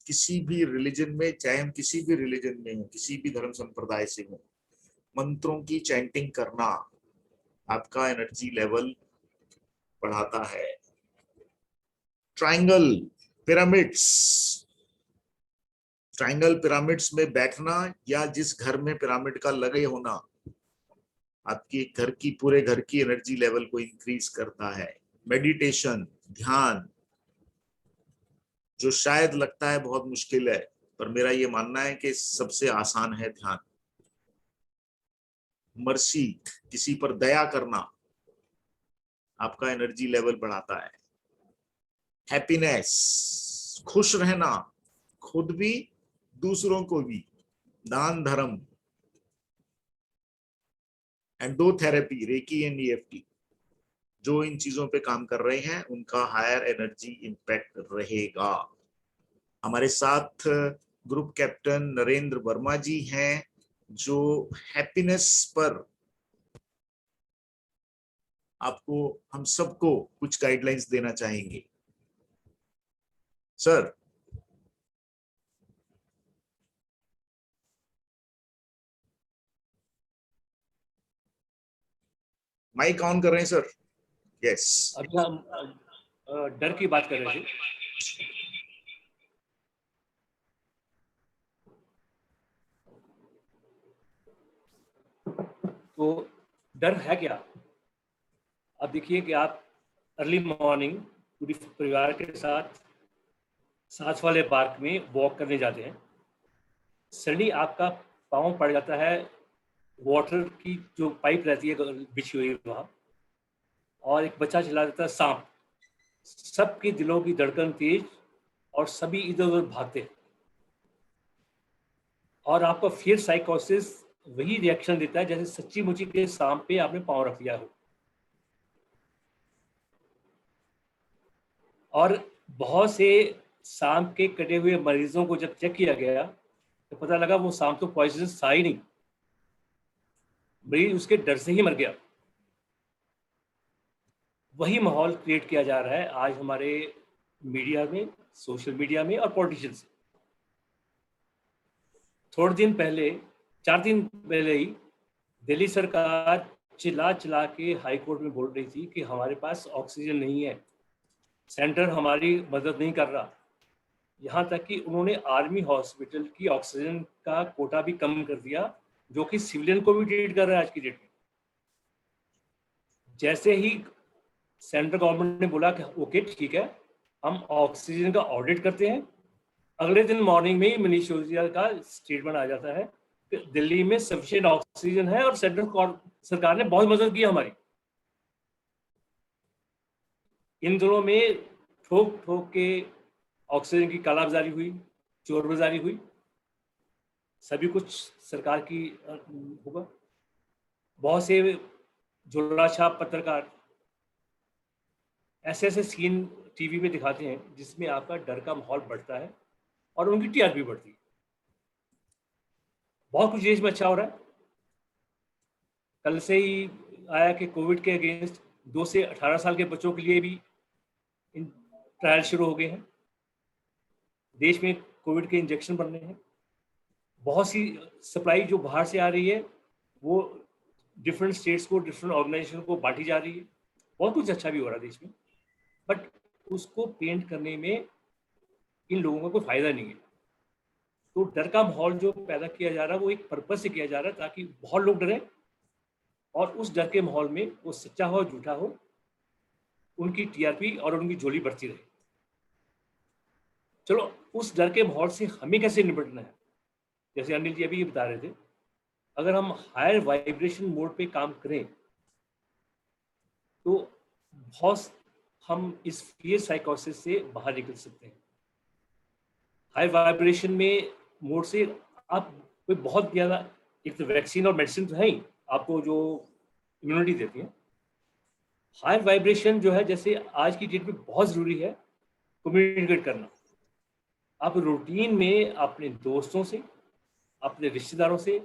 किसी भी रिलीजन में, चाहे हम किसी भी रिलीजन में हो, किसी भी धर्म संप्रदाय से हो, मंत्रों की चैंटिंग करना आपका एनर्जी लेवल बढ़ाता है। ट्रायंगल पिरामिड्स, ट्रायंगल पिरामिड्स में बैठना या जिस घर में पिरामिड का लगे होना, आपकी घर की, पूरे घर की एनर्जी लेवल को इंक्रीज करता है। मेडिटेशन, ध्यान, जो शायद लगता है बहुत मुश्किल है, पर मेरा ये मानना है कि सबसे आसान है ध्यान। मर्सी, किसी पर दया करना आपका एनर्जी लेवल बढ़ाता है। हैप्पीनेस, खुश रहना, खुद भी दूसरों को भी, दान धर्म। एंडोथेरेपी, रेकी एंड ईएफटी, जो इन चीजों पे काम कर रहे हैं उनका हायर एनर्जी इंपैक्ट रहेगा। हमारे साथ ग्रुप कैप्टन नरेंद्र वर्मा जी हैं, जो हैप्पीनेस पर आपको, हम सबको कुछ गाइडलाइंस देना चाहेंगे। सर। माइक ऑन कर रहे हैं सर। यस, अभी हम डर की बात कर रहे थे। तो डर है क्या? अब देखिए कि आप अर्ली मॉर्निंग पूरी परिवार के साथ साथ वाले पार्क में वॉक करने जाते हैं, सडनली आपका पाँव पड़ जाता है वाटर की जो पाइप रहती है बिछी हुई वहाँ, और एक बच्चा चिल्ला देता है सांप। सबके दिलों की धड़कन तेज और सभी इधर उधर भागते हैं, और आपका फियर साइकोसिस वही रिएक्शन देता है जैसे सच्ची मुची के सांप पे आपने पाँव रख दिया हो। और बहुत से सांप के कटे हुए मरीजों को जब चेक किया गया तो पता लगा वो सांप तो पॉइजनस था ही नहीं, मरीज उसके डर से ही मर गया। वही माहौल क्रिएट किया जा रहा है आज हमारे मीडिया में, सोशल मीडिया में और पॉलिटिशियंस से। थोड़े दिन पहले, 4 दिन पहले ही दिल्ली सरकार चिल्ला चिल्ला के हाई कोर्ट में बोल रही थी कि हमारे पास ऑक्सीजन नहीं है, सेंटर हमारी मदद नहीं कर रहा। यहाँ तक कि उन्होंने आर्मी हॉस्पिटल की ऑक्सीजन का कोटा भी कम कर दिया, जो कि सिविलियन को भी ट्रीट कर रहा है आज की डेट में। जैसे ही सेंट्रल गवर्नमेंट ने बोला कि ओके ठीक है, हम ऑक्सीजन का ऑडिट करते हैं, अगले दिन मॉर्निंग में ही मनीष सिसोदिया का स्टेटमेंट आ जाता है कि दिल्ली में सफिशिएंट ऑक्सीजन है और सेंट्रल सरकार ने बहुत मदद की हमारी। इन दिनों में ठोक ठोक के ऑक्सीजन की कालाबाजारी हुई, चोर बाजारी हुई, सभी कुछ सरकार की होगा। बहुत से झोलाछाप पत्रकार ऐसे ऐसे सीन टीवी पे दिखाते हैं जिसमें आपका डर का माहौल बढ़ता है और उनकी टीआरपी बढ़ती है। बहुत कुछ देश में अच्छा हो रहा है। कल से ही आया कि कोविड के अगेंस्ट 2 से 18 साल के बच्चों के लिए भी इन ट्रायल शुरू हो गए हैं। देश में कोविड के इंजेक्शन बन रहे हैं। बहुत सी सप्लाई जो बाहर से आ रही है वो डिफरेंट स्टेट्स को, डिफरेंट ऑर्गेनाइजेशन को बांटी जा रही है। बहुत कुछ अच्छा भी हो रहा है देश में, बट उसको पेंट करने में इन लोगों का कोई फायदा नहीं है। तो डर का माहौल जो पैदा किया जा रहा है वो एक पर्पस से किया जा रहा है ताकि बहुत लोग डरें, और उस डर के माहौल में वो सच्चा हो झूठा हो, उनकी टीआरपी और उनकी झोली बढ़ती रहे। चलो, उस डर के माहौल से हमें कैसे निपटना है? जैसे अनिल जी अभी ये बता रहे थे, अगर हम हायर वाइब्रेशन मोड पे काम करें तो बहुत हम इस फियर साइकोसिस से बाहर निकल सकते हैं। हाई वाइब्रेशन में मोड से आप कोई बहुत ज़्यादा, एक तो वैक्सीन और मेडिसिन तो है ही आपको जो इम्यूनिटी देती है। हाई वाइब्रेशन जो है, जैसे आज की डेट में बहुत ज़रूरी है कम्युनिकेट करना। आप रूटीन में अपने दोस्तों से, अपने रिश्तेदारों से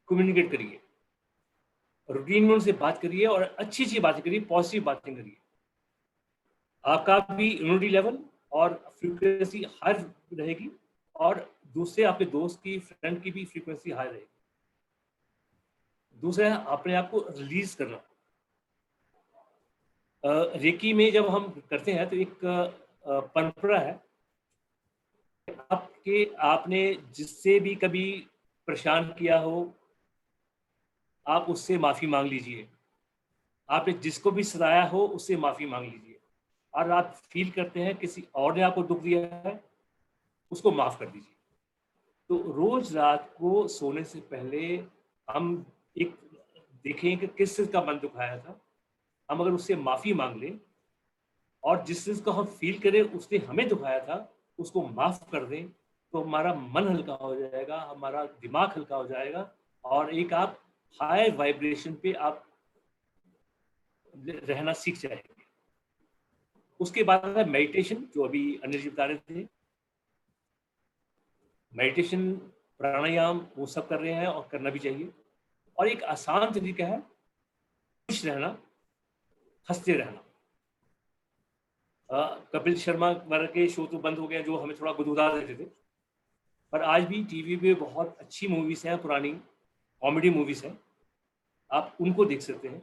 कम्युनिकेट करिए, रूटीन में उनसे बात करिए और अच्छी अच्छी बातें करिए, पॉजिटिव बातें करिए। आपका भी इम्यूनिटी लेवल और फ्रीक्वेंसी हाई रहेगी और दूसरे आपके दोस्त की, फ्रेंड की भी फ्रीक्वेंसी हाई रहेगी। दूसरा है अपने आप को रिलीज करना। रेकी में जब हम करते हैं तो एक परंपरा है, आपने जिससे भी कभी परेशान किया हो आप उससे माफ़ी मांग लीजिए। आपने जिसको भी सताया हो उससे माफ़ी मांग लीजिए, और आप फील करते हैं किसी और ने आपको दुख दिया है, उसको माफ़ कर दीजिए। तो रोज़ रात को सोने से पहले हम एक देखें कि किस चीज़ का मन दुखाया था, हम अगर उससे माफ़ी मांग लें और जिस चीज़ को हम फील करें उसने हमें दुखाया था उसको माफ़ कर दें, तो हमारा मन हल्का हो जाएगा, हमारा दिमाग हल्का हो जाएगा, और एक आप हाई वाइब्रेशन पे आप रहना सीख जाएंगे। उसके बाद है मेडिटेशन, जो अभी अनिल जी बता रहे थे। मेडिटेशन, प्राणायाम वो सब कर रहे हैं और करना भी चाहिए। और एक आसान तरीका है खुश रहना, हंसते रहना। कपिल शर्मा वगैरह के शो तो बंद हो गए जो हमें थोड़ा गुदगुदा देते थे, पर आज भी टीवी पे बहुत अच्छी मूवीज़ हैं, पुरानी कॉमेडी मूवीज़ हैं, आप उनको देख सकते हैं।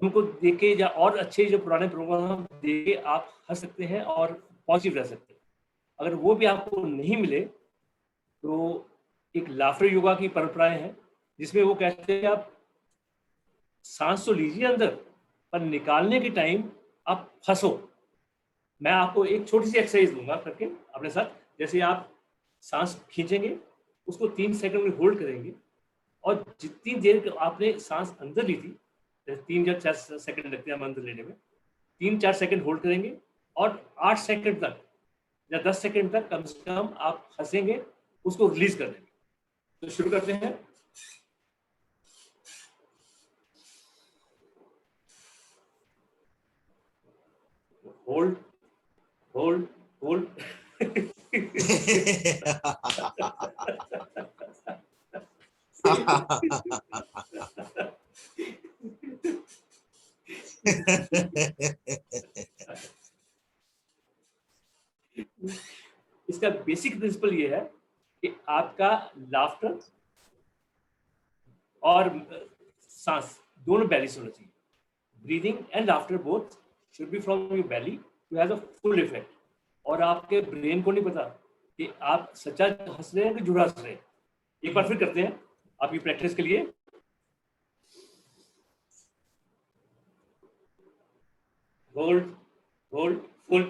उनको देख के या और अच्छे जो पुराने प्रोग्राम देख के आप हंस सकते हैं और पॉजिटिव रह सकते हैं। अगर वो भी आपको नहीं मिले तो एक लाफ्टर योगा की परंपराएं हैं जिसमें वो कहते हैं आप सांस तो लीजिए अंदर, पर निकालने के टाइम आप हंसो। मैं आपको एक छोटी सी एक्सरसाइज दूंगा करके अपने साथ। जैसे आप सांस खींचेंगे, उसको 3 सेकंड में होल्ड करेंगे, और जितनी देर आपने सांस अंदर ली थी, 3 या 4 सेकंड लगते हैं हम अंदर लेने में, 3-4 सेकंड होल्ड करेंगे और 8 सेकंड तक या 10 सेकंड तक कम से कम आप हंसेंगे, उसको रिलीज कर देंगे। तो शुरू करते हैं। Hold hold hold. इसका बेसिक प्रिंसिपल ये है कि आपका लाफ्टर और सांस दोनों बैलेंस होना चाहिए। Breathing and laughter both should be from your belly to have a full effect. और आपके ब्रेन को नहीं पता कि आप सच्चा हंस रहे हैं कि झूठा हंस रहे हैं। एक बार फिर करते हैं आपकी प्रैक्टिस के लिए। Hold hold full.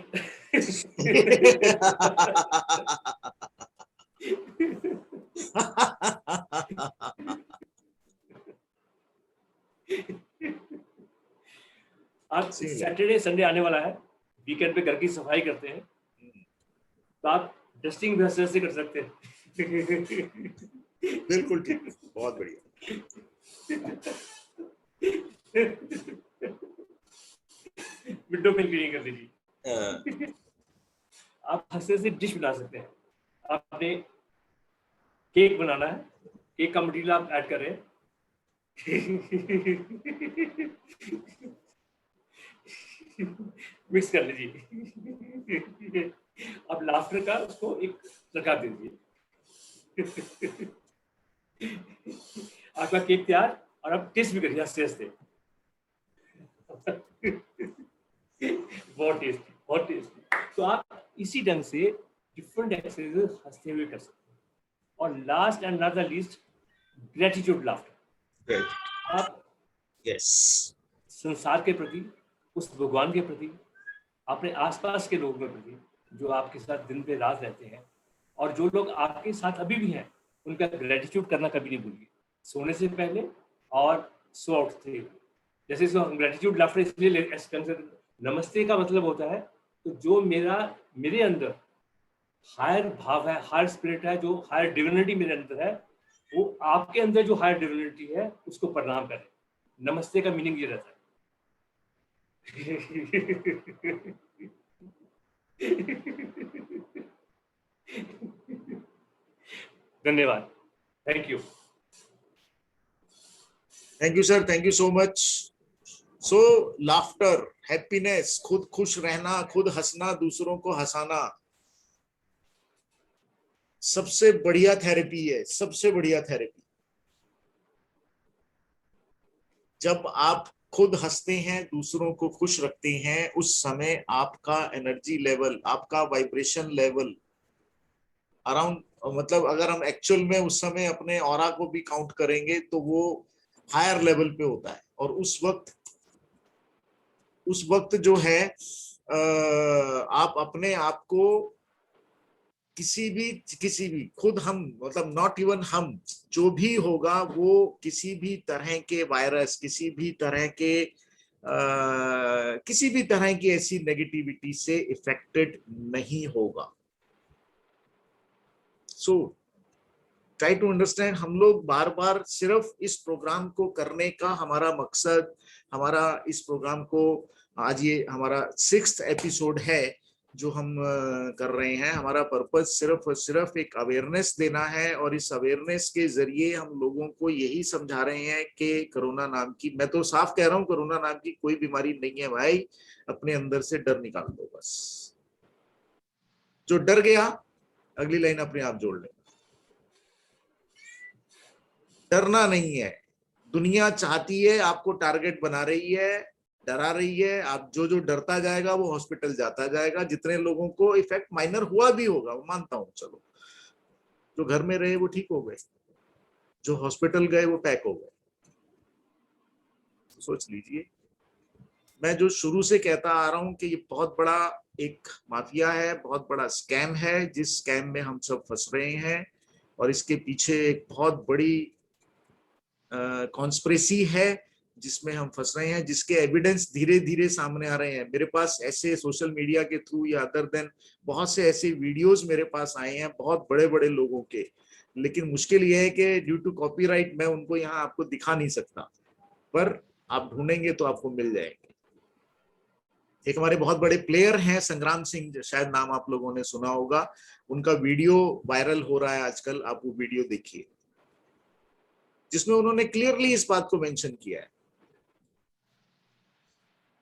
आज सैटरडे संडे आने वाला है, वीकेंड पे घर की सफाई करते हैं, तो आप डस्टिंग भी से कर सकते हैं। बिल्कुल ठीक, बहुत बढ़िया। विंडो पे क्लीनिंग कर दीजिए। आप हंसने से डिश बना सकते हैं। आपने केक बनाना है, केक का मटेरियल आप ऐड कर रहे हैं। मिक्स कर लीजिए। अब लाफ्टर का उसको एक लगा दीजिए। आपका केक तैयार, और अब टेस्ट भी करिए हंसते हंसते। बहुत टेस्टी, बहुत टेस्टी। तो आप इसी ढंग से डिफरेंट एक्सरसाइजेस हंसते हुए कर सकते हैं। और last and not the least, gratitude laughter. आप यस, संसार के प्रति, उस भगवान के प्रति, अपने आसपास के लोगों के प्रति जो आपके साथ दिन पे रात रहते हैं, और जो लोग आपके साथ अभी भी हैं, उनका ग्रेटिट्यूड करना कभी नहीं भूलिए, सोने से पहले और सो उठते ही। जैसे ग्रेटिट्यूड लाफ्टर इसलिए नमस्ते का मतलब होता है तो जो मेरे अंदर हायर भाव है, हायर स्पिरिट है, जो हायर डिविनिटी मेरे अंदर है, वो आपके अंदर जो हायर डिविनिटी है उसको प्रणाम करें। नमस्ते का मीनिंग ये रहता है। धन्यवाद, thank you. Thank you sir, thank you so much. So laughter, happiness, खुद खुश रहना, खुद हंसना, दूसरों को हंसाना सबसे बढ़िया थेरेपी है, सबसे बढ़िया थेरेपी। जब आप खुद हंसते हैं, दूसरों को खुश रखते हैं, उस समय आपका एनर्जी लेवल, आपका वाइब्रेशन लेवल अराउंड, मतलब अगर हम एक्चुअल में उस समय अपने ऑरा को भी काउंट करेंगे तो वो हायर लेवल पे होता है। और उस वक्त जो है आप अपने आप को किसी भी खुद हम, मतलब नॉट इवन हम, जो भी होगा वो किसी भी तरह के वायरस, किसी भी तरह की ऐसी नेगेटिविटी से इफेक्टेड नहीं होगा। So try to understand. हम लोग बार बार सिर्फ इस प्रोग्राम को करने का हमारा मकसद, हमारा इस प्रोग्राम को, आज ये हमारा 6th एपिसोड है जो हम कर रहे हैं। हमारा पर्पस सिर्फ और सिर्फ एक अवेयरनेस देना है, और इस अवेयरनेस के जरिए हम लोगों को यही समझा रहे हैं कि कोरोना नाम की, मैं तो साफ कह रहा हूँ, कोरोना नाम की कोई बीमारी नहीं है भाई। अपने अंदर से डर निकाल दो बस। जो डर गया, अगली लाइन अपने आप जोड़ लेगा। डरना नहीं है, दुनिया चाहती है, आपको टारगेट बना रही है, डरा रही है। आप जो जो डरता जाएगा वो हॉस्पिटल जाता जाएगा। जितने लोगों को इफेक्ट माइनर हुआ भी होगा, वो मानता हूं, चलो, जो घर में रहे वो ठीक हो गए, जो हॉस्पिटल गए वो पैक हो गए। सोच लीजिए, मैं जो शुरू से कहता आ रहा हूं कि ये बहुत बड़ा एक माफिया है, बहुत बड़ा स्कैम है, जिस स्कैम में हम सब फंस रहे हैं, और इसके पीछे एक बहुत बड़ी कॉन्स्पिरेसी है जिसमें हम फंस रहे हैं, जिसके एविडेंस धीरे धीरे सामने आ रहे हैं। मेरे पास ऐसे सोशल मीडिया के थ्रू या अदर देन बहुत से ऐसे वीडियोस मेरे पास आए हैं बहुत बड़े बड़े लोगों के, लेकिन मुश्किल ये है कि ड्यू टू कॉपीराइट मैं उनको यहाँ आपको दिखा नहीं सकता, पर आप ढूंढेंगे तो आपको मिल जाएंगे। एक हमारे बहुत बड़े प्लेयर हैं संग्राम सिंह, शायद नाम आप लोगों ने सुना होगा, उनका वीडियो वायरल हो रहा है आजकल, आप वो वीडियो देखिए, जिसमें उन्होंने क्लियरली इस बात को मेंशन किया है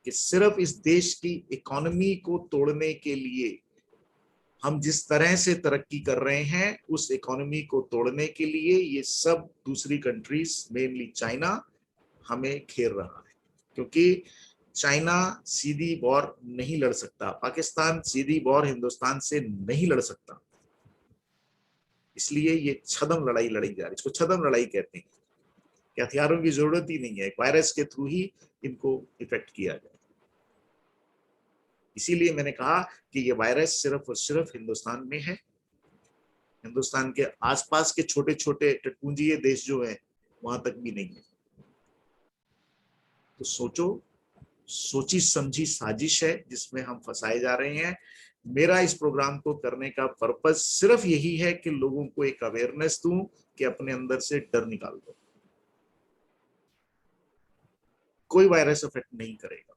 कि सिर्फ इस देश की इकोनॉमी को तोड़ने के लिए, हम जिस तरह से तरक्की कर रहे हैं उस इकोनॉमी को तोड़ने के लिए ये सब दूसरी कंट्रीज, मेनली चाइना, हमें घेर रहा है। क्योंकि चाइना सीधी वॉर नहीं लड़ सकता, पाकिस्तान सीधी वॉर हिंदुस्तान से नहीं लड़ सकता, इसलिए ये छद्म लड़ाई लड़ी जा रही है। इसको छद्म लड़ाई कहते हैं कि हथियारों की जरूरत ही नहीं है, एक वायरस के थ्रू ही इनको इफेक्ट किया जाए। इसीलिए मैंने कहा कि ये वायरस सिर्फ और सिर्फ हिंदुस्तान में है, हिंदुस्तान के आसपास के छोटे छोटे टटपुंजिये देश जो हैं वहां तक भी नहीं है। तो सोचो, सोची समझी साजिश है जिसमें हम फंसाए जा रहे हैं। मेरा इस प्रोग्राम को करने का पर्पस सिर्फ यही है कि लोगों को एक अवेयरनेस दूं कि अपने अंदर से डर निकाल दो। कोई वायरस इफेक्ट नहीं करेगा।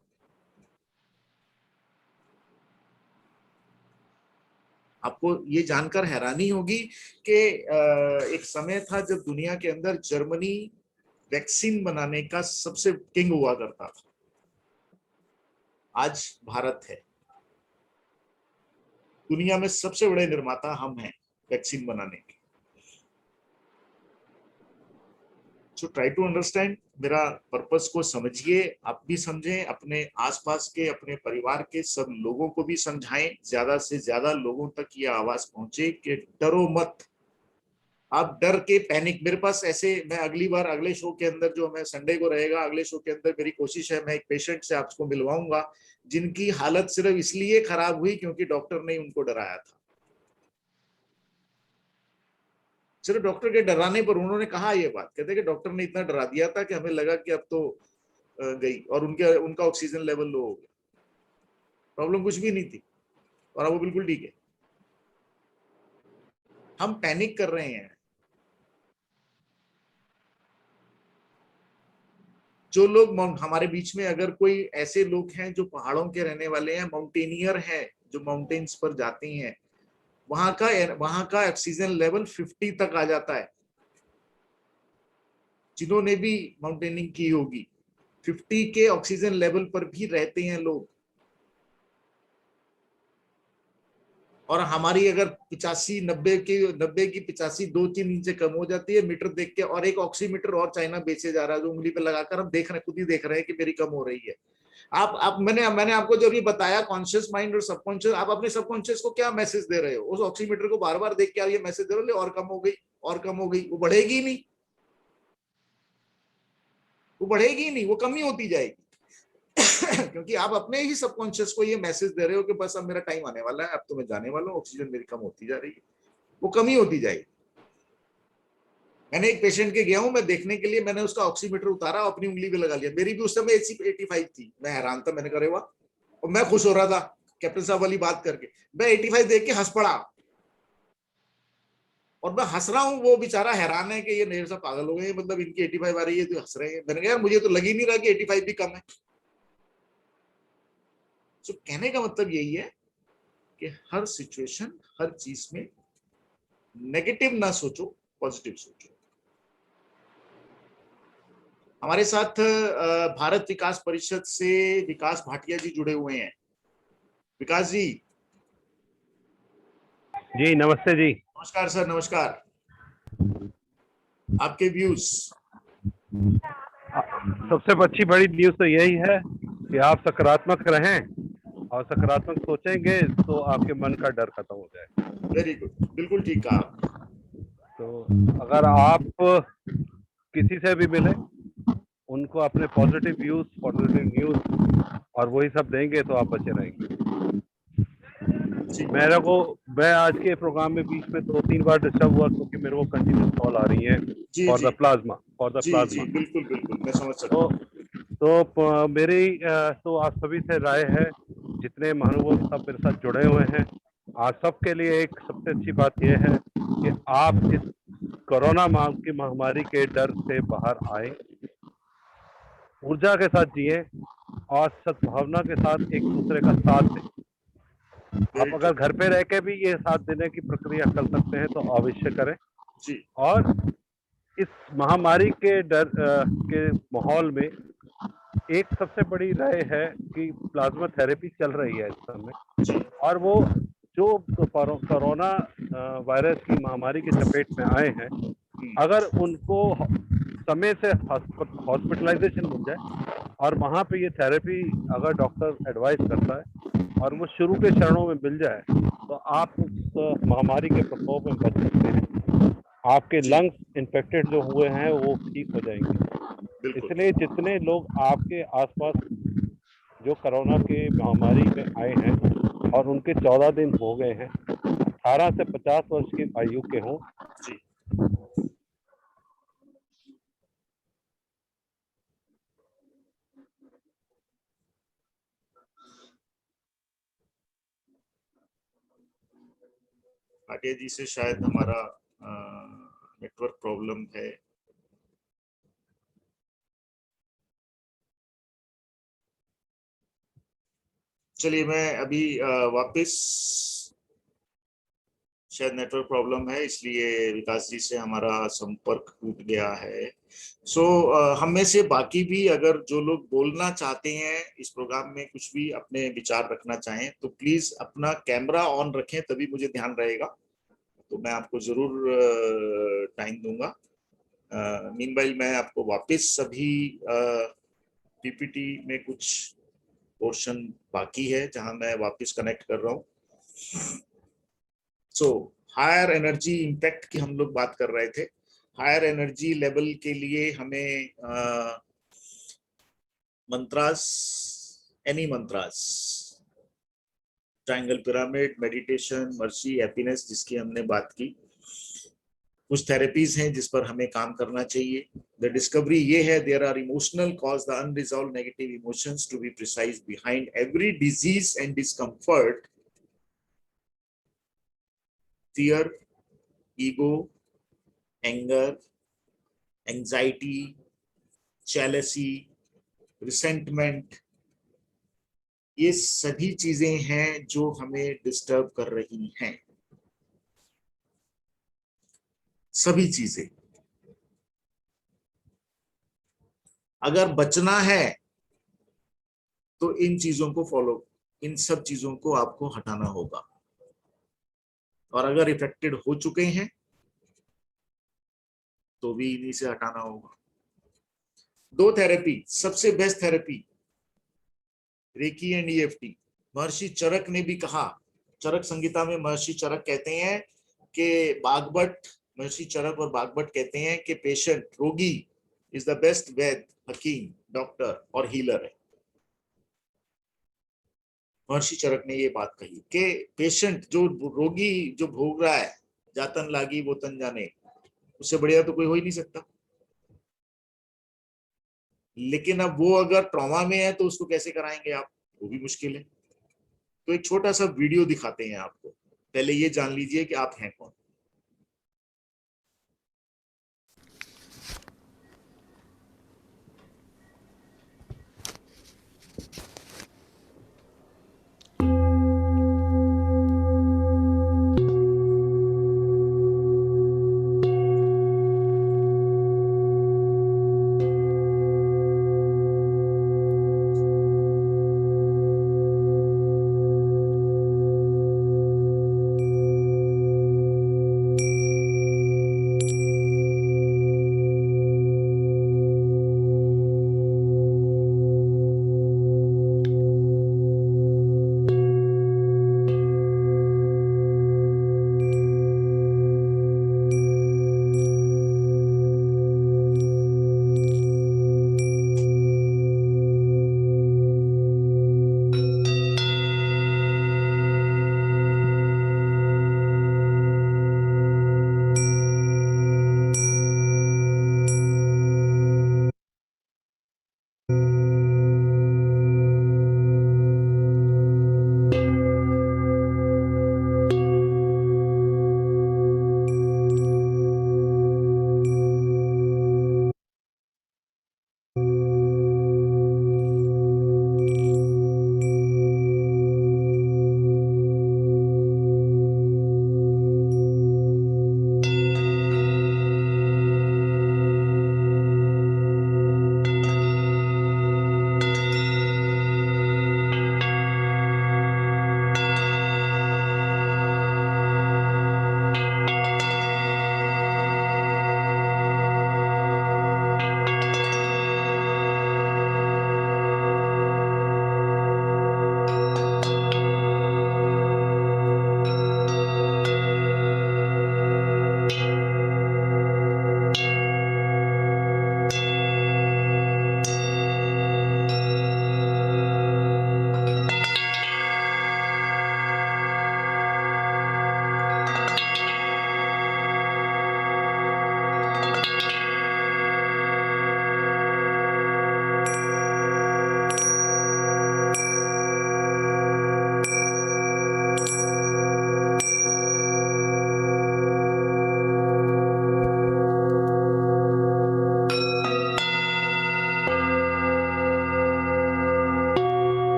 आपको ये जानकर हैरानी होगी कि एक समय था जब दुनिया के अंदर जर्मनी वैक्सीन बनाने का सबसे किंग हुआ करता था, आज भारत है। दुनिया में सबसे बड़े निर्माता हम हैं वैक्सीन बनाने के। सो ट्राई टू अंडरस्टैंड, मेरा पर्पस को समझिए, आप भी समझें, अपने आसपास के, अपने परिवार के सब लोगों को भी समझाएं, ज्यादा से ज्यादा लोगों तक ये आवाज पहुंचे कि डरो मत। आप डर के पैनिक, मेरे पास ऐसे, मैं अगली बार अगले शो के अंदर जो मैं संडे को रहेगा, अगले शो के अंदर मेरी कोशिश है मैं एक पेशेंट से आपको मिलवाऊंगा जिनकी हालत सिर्फ इसलिए खराब हुई क्योंकि डॉक्टर ने उनको डराया था। सिर्फ डॉक्टर के डराने पर उन्होंने कहा ये बात, कहते कि डॉक्टर ने इतना डरा दिया था कि हमें लगा कि अब तो गई, और उनका ऑक्सीजन लेवल लो हो गया। प्रॉब्लम कुछ भी नहीं थी और अब वो बिल्कुल ठीक है। हम पैनिक कर रहे हैं। जो लोग हमारे बीच में अगर कोई ऐसे लोग हैं जो पहाड़ों के रहने वाले हैं, माउंटेनियर हैं, जो माउंटेन्स पर जाते हैं, वहां का ऑक्सीजन लेवल 50 तक आ जाता है। जिन्होंने भी माउंटेनिंग की होगी, 50 के ऑक्सीजन लेवल पर भी रहते हैं लोग। और हमारी अगर 85 90 की 85 2-3 इंच कम हो जाती है मीटर देख के, और एक ऑक्सीमीटर और चाइना बेचे जा रहा है जो उंगली पे लगाकर हम देख रहे हैं, खुद ही देख रहे हैं कि मेरी कम हो रही है। आप मैंने आपको जो भी बताया कॉन्शियस माइंड और सबकॉन्शियस, आप अपने सबकॉन्शियस को क्या मैसेज दे रहे हो? उस ऑक्सीमीटर को बार बार देख के आप ये मैसेज दे रहे हो और कम हो गई और कम हो गई, वो बढ़ेगी नहीं, वो बढ़ेगी नहीं, वो कम ही होती जाएगी। क्योंकि आप अपने ही सबकॉन्शियस को ये मैसेज दे रहे हो कि बस अब मेरा टाइम आने वाला है, अब तो मैं जाने वाला हूँ, ऑक्सीजन मेरी कम होती जा रही है, वो कम ही होती जाएगी। मैंने एक पेशेंट के गया हूं मैं देखने के लिए, मैंने उसका ऑक्सीमीटर उतारा, अपनी उंगली पे लगा लिया, मेरी भी उस समय 85 थी, मैं हैरान था, मैंने कहा वाह, और मैं खुश हो रहा था कैप्टन साहब वाली बात करके, मैं 85 देख के हंस पड़ा, और मैं हंस रहा हूँ, वो बेचारा हैरान है कि ये मेरे साथ पागल हो गए, मतलब इनकी 85 आ रही है तो हंस रहे हैं। मैंने कहा यार मुझे तो लग ही नहीं रहा कि 85 भी कम है। तो कहने का मतलब यही है कि हर सिचुएशन, हर चीज में नेगेटिव ना सोचो, पॉजिटिव सोचो। हमारे साथ भारत विकास परिषद से विकास भाटिया जी जुड़े हुए हैं। विकास जी। जी नमस्ते जी। नमस्कार सर, नमस्कार। आपके व्यूज। सबसे अच्छी बड़ी न्यूज़ तो यही है कि आप सकारात्मक रहें और सकारात्मक सोचेंगे तो आपके मन का डर खत्म हो जाए। वेरी गुड, बिल्कुल ठीक कहा आपने। तो अगर आप किसी से भी मिले, उनको अपने पॉजिटिव व्यूज, पॉजिटिव न्यूज और वही सब देंगे तो आप बचे रहेंगे। जी मैं आज के प्रोग्राम में बीच में 2-3 बार डिस्टर्ब हुआ क्योंकि मेरे को कंटिन्यूस कॉल आ रही है जी फॉर जी द प्लाज्मा, जी, बिल्कुल बिल्कुल, मैं समझ सकता हूँ। मेरी तो आप सभी से राय है, जितने महानुभाव सब मेरे साथ जुड़े हुए हैं, आप सबके लिए एक सबसे अच्छी बात यह है कि आप इस कोरोना की महामारी के डर से बाहर आए, ऊर्जा के साथ जिए और सद्भावना के साथ एक दूसरे का साथ दें। आप अगर घर पे रह के भी ये साथ देने की प्रक्रिया कर सकते हैं तो अवश्य करें। जी और इस महामारी के डर के माहौल में एक सबसे बड़ी राय है कि प्लाज्मा थेरेपी चल रही है इस समय, और वो जो कोरोना वायरस की महामारी की चपेट में आए हैं, अगर उनको समय से हॉस्पिटलाइजेशन मिल जाए और वहाँ पे ये थेरेपी अगर डॉक्टर एडवाइस करता है और वो शुरू के चरणों में मिल जाए तो आप उस महामारी के प्रकोप में बच सकते हैं। आपके लंग्स इन्फेक्टेड जो हुए हैं वो ठीक हो जाएंगे। इसलिए जितने लोग आपके आसपास जो कोरोना के महामारी में आए हैं और उनके 14 दिन हो गए हैं, 18 से 50 वर्ष की आयु के हों, भाटिया जी से शायद हमारा नेटवर्क प्रॉब्लम है। चलिए मैं अभी वापस, शायद नेटवर्क प्रॉब्लम है इसलिए विकास जी से हमारा संपर्क टूट गया है। हम में से बाकी भी अगर जो लोग बोलना चाहते हैं इस प्रोग्राम में, कुछ भी अपने विचार रखना चाहें तो प्लीज अपना कैमरा ऑन रखें, तभी मुझे ध्यान रहेगा, तो मैं आपको जरूर टाइम दूंगा। मीनवाइल मैं आपको वापस अभी पीपीटी में कुछ पोर्शन बाकी है जहां मैं वापस कनेक्ट कर रहा हूं। हायर एनर्जी इम्पैक्ट की हम लोग बात कर रहे थे। हायर एनर्जी लेवल के लिए हमें mantras, any mantras, triangle pyramid, meditation, mercy, happiness जिसकी हमने बात की, कुछ थेरेपीज हैं जिस पर हमें काम करना चाहिए। द डिस्कवरी ये है, there are emotional cause, the unresolved negative emotions to be precise behind every disease and discomfort, fear, ego, anger, anxiety, jealousy, resentment, ये सभी चीजें हैं जो हमें डिस्टर्ब कर रही हैं। सभी चीजें, अगर बचना है तो इन चीजों को फॉलो, इन सब चीजों को आपको हटाना होगा, और अगर इफेक्टेड हो चुके हैं तो भी इन्हीं से हटाना होगा। दो थेरेपी, सबसे best therapy recce and EFT. महर्षि चरक ने भी कहा, चरक संहिता में महर्षि चरक कहते हैं कि बागभट्ट, महर्षि चरक और बागभट्ट कहते हैं कि पेशेंट, रोगी इज द बेस्ट वैद, हकीम, डॉक्टर और हीलर है। महर्षि चरक ने ये बात कही कि पेशेंट, जो रोगी जो भोग रहा है, जातन लागी वो तन जाने, उससे बढ़िया तो कोई हो ही नहीं सकता। लेकिन अब वो अगर ट्रॉमा में है तो उसको कैसे कराएंगे आप, वो भी मुश्किल है। तो एक छोटा सा वीडियो दिखाते हैं आपको, पहले ये जान लीजिए कि आप हैं कौन।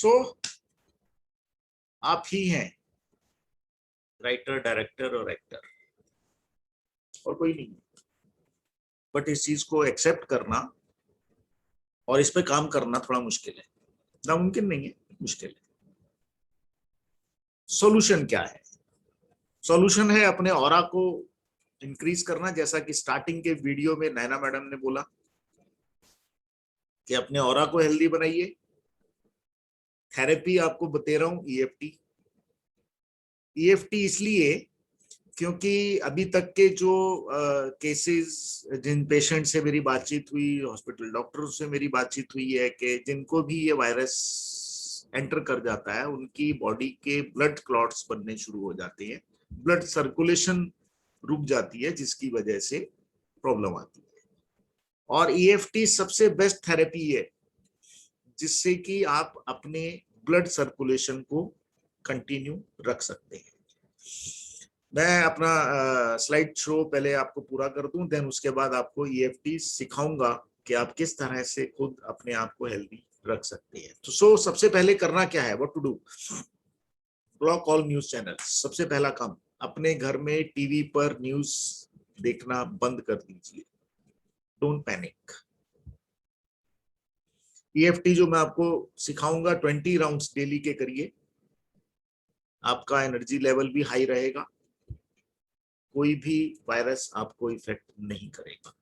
सो आप ही हैं राइटर, डायरेक्टर और एक्टर, और कोई नहीं। बट इस चीज को एक्सेप्ट करना और इस पे काम करना थोड़ा मुश्किल है, नामुमकिन नहीं है, मुश्किल है। सॉल्यूशन क्या है? सॉल्यूशन है अपने ऑरा को इंक्रीज करना, जैसा कि स्टार्टिंग के वीडियो में नैना मैडम ने बोला कि अपने ऑरा को हेल्दी बनाइए। थेरेपी आपको बता रहा हूं, ईएफटी। ईएफटी इसलिए क्योंकि अभी तक के जो केसेस, जिन पेशेंट से मेरी बातचीत हुई, हॉस्पिटल डॉक्टर से मेरी बातचीत हुई है कि जिनको भी ये वायरस एंटर कर जाता है उनकी बॉडी के ब्लड क्लॉट्स बनने शुरू हो जाते हैं, ब्लड सर्कुलेशन रुक जाती है, जिसकी वजह से प्रॉब्लम आती है। और ईएफटी सबसे बेस्ट थेरेपी है जिससे कि आप अपने ब्लड सर्कुलेशन को कंटिन्यू रख सकते हैं। मैं अपना स्लाइड शो पहले आपको पूरा कर दूं, देन उसके बाद आपको ईएफटी सिखाऊंगा कि आप किस तरह से खुद अपने आप को हेल्दी रख सकते हैं। तो सबसे पहले करना क्या है, what to do? Block all news channels. सबसे पहला काम, अपने घर में टीवी पर न्यूज देखना बंद कर दीजिए। Don't panic. ईएफटी जो मैं आपको सिखाऊंगा 20 राउंड्स डेली के करिए, आपका एनर्जी लेवल भी हाई रहेगा, कोई भी वायरस आपको इफेक्ट नहीं करेगा।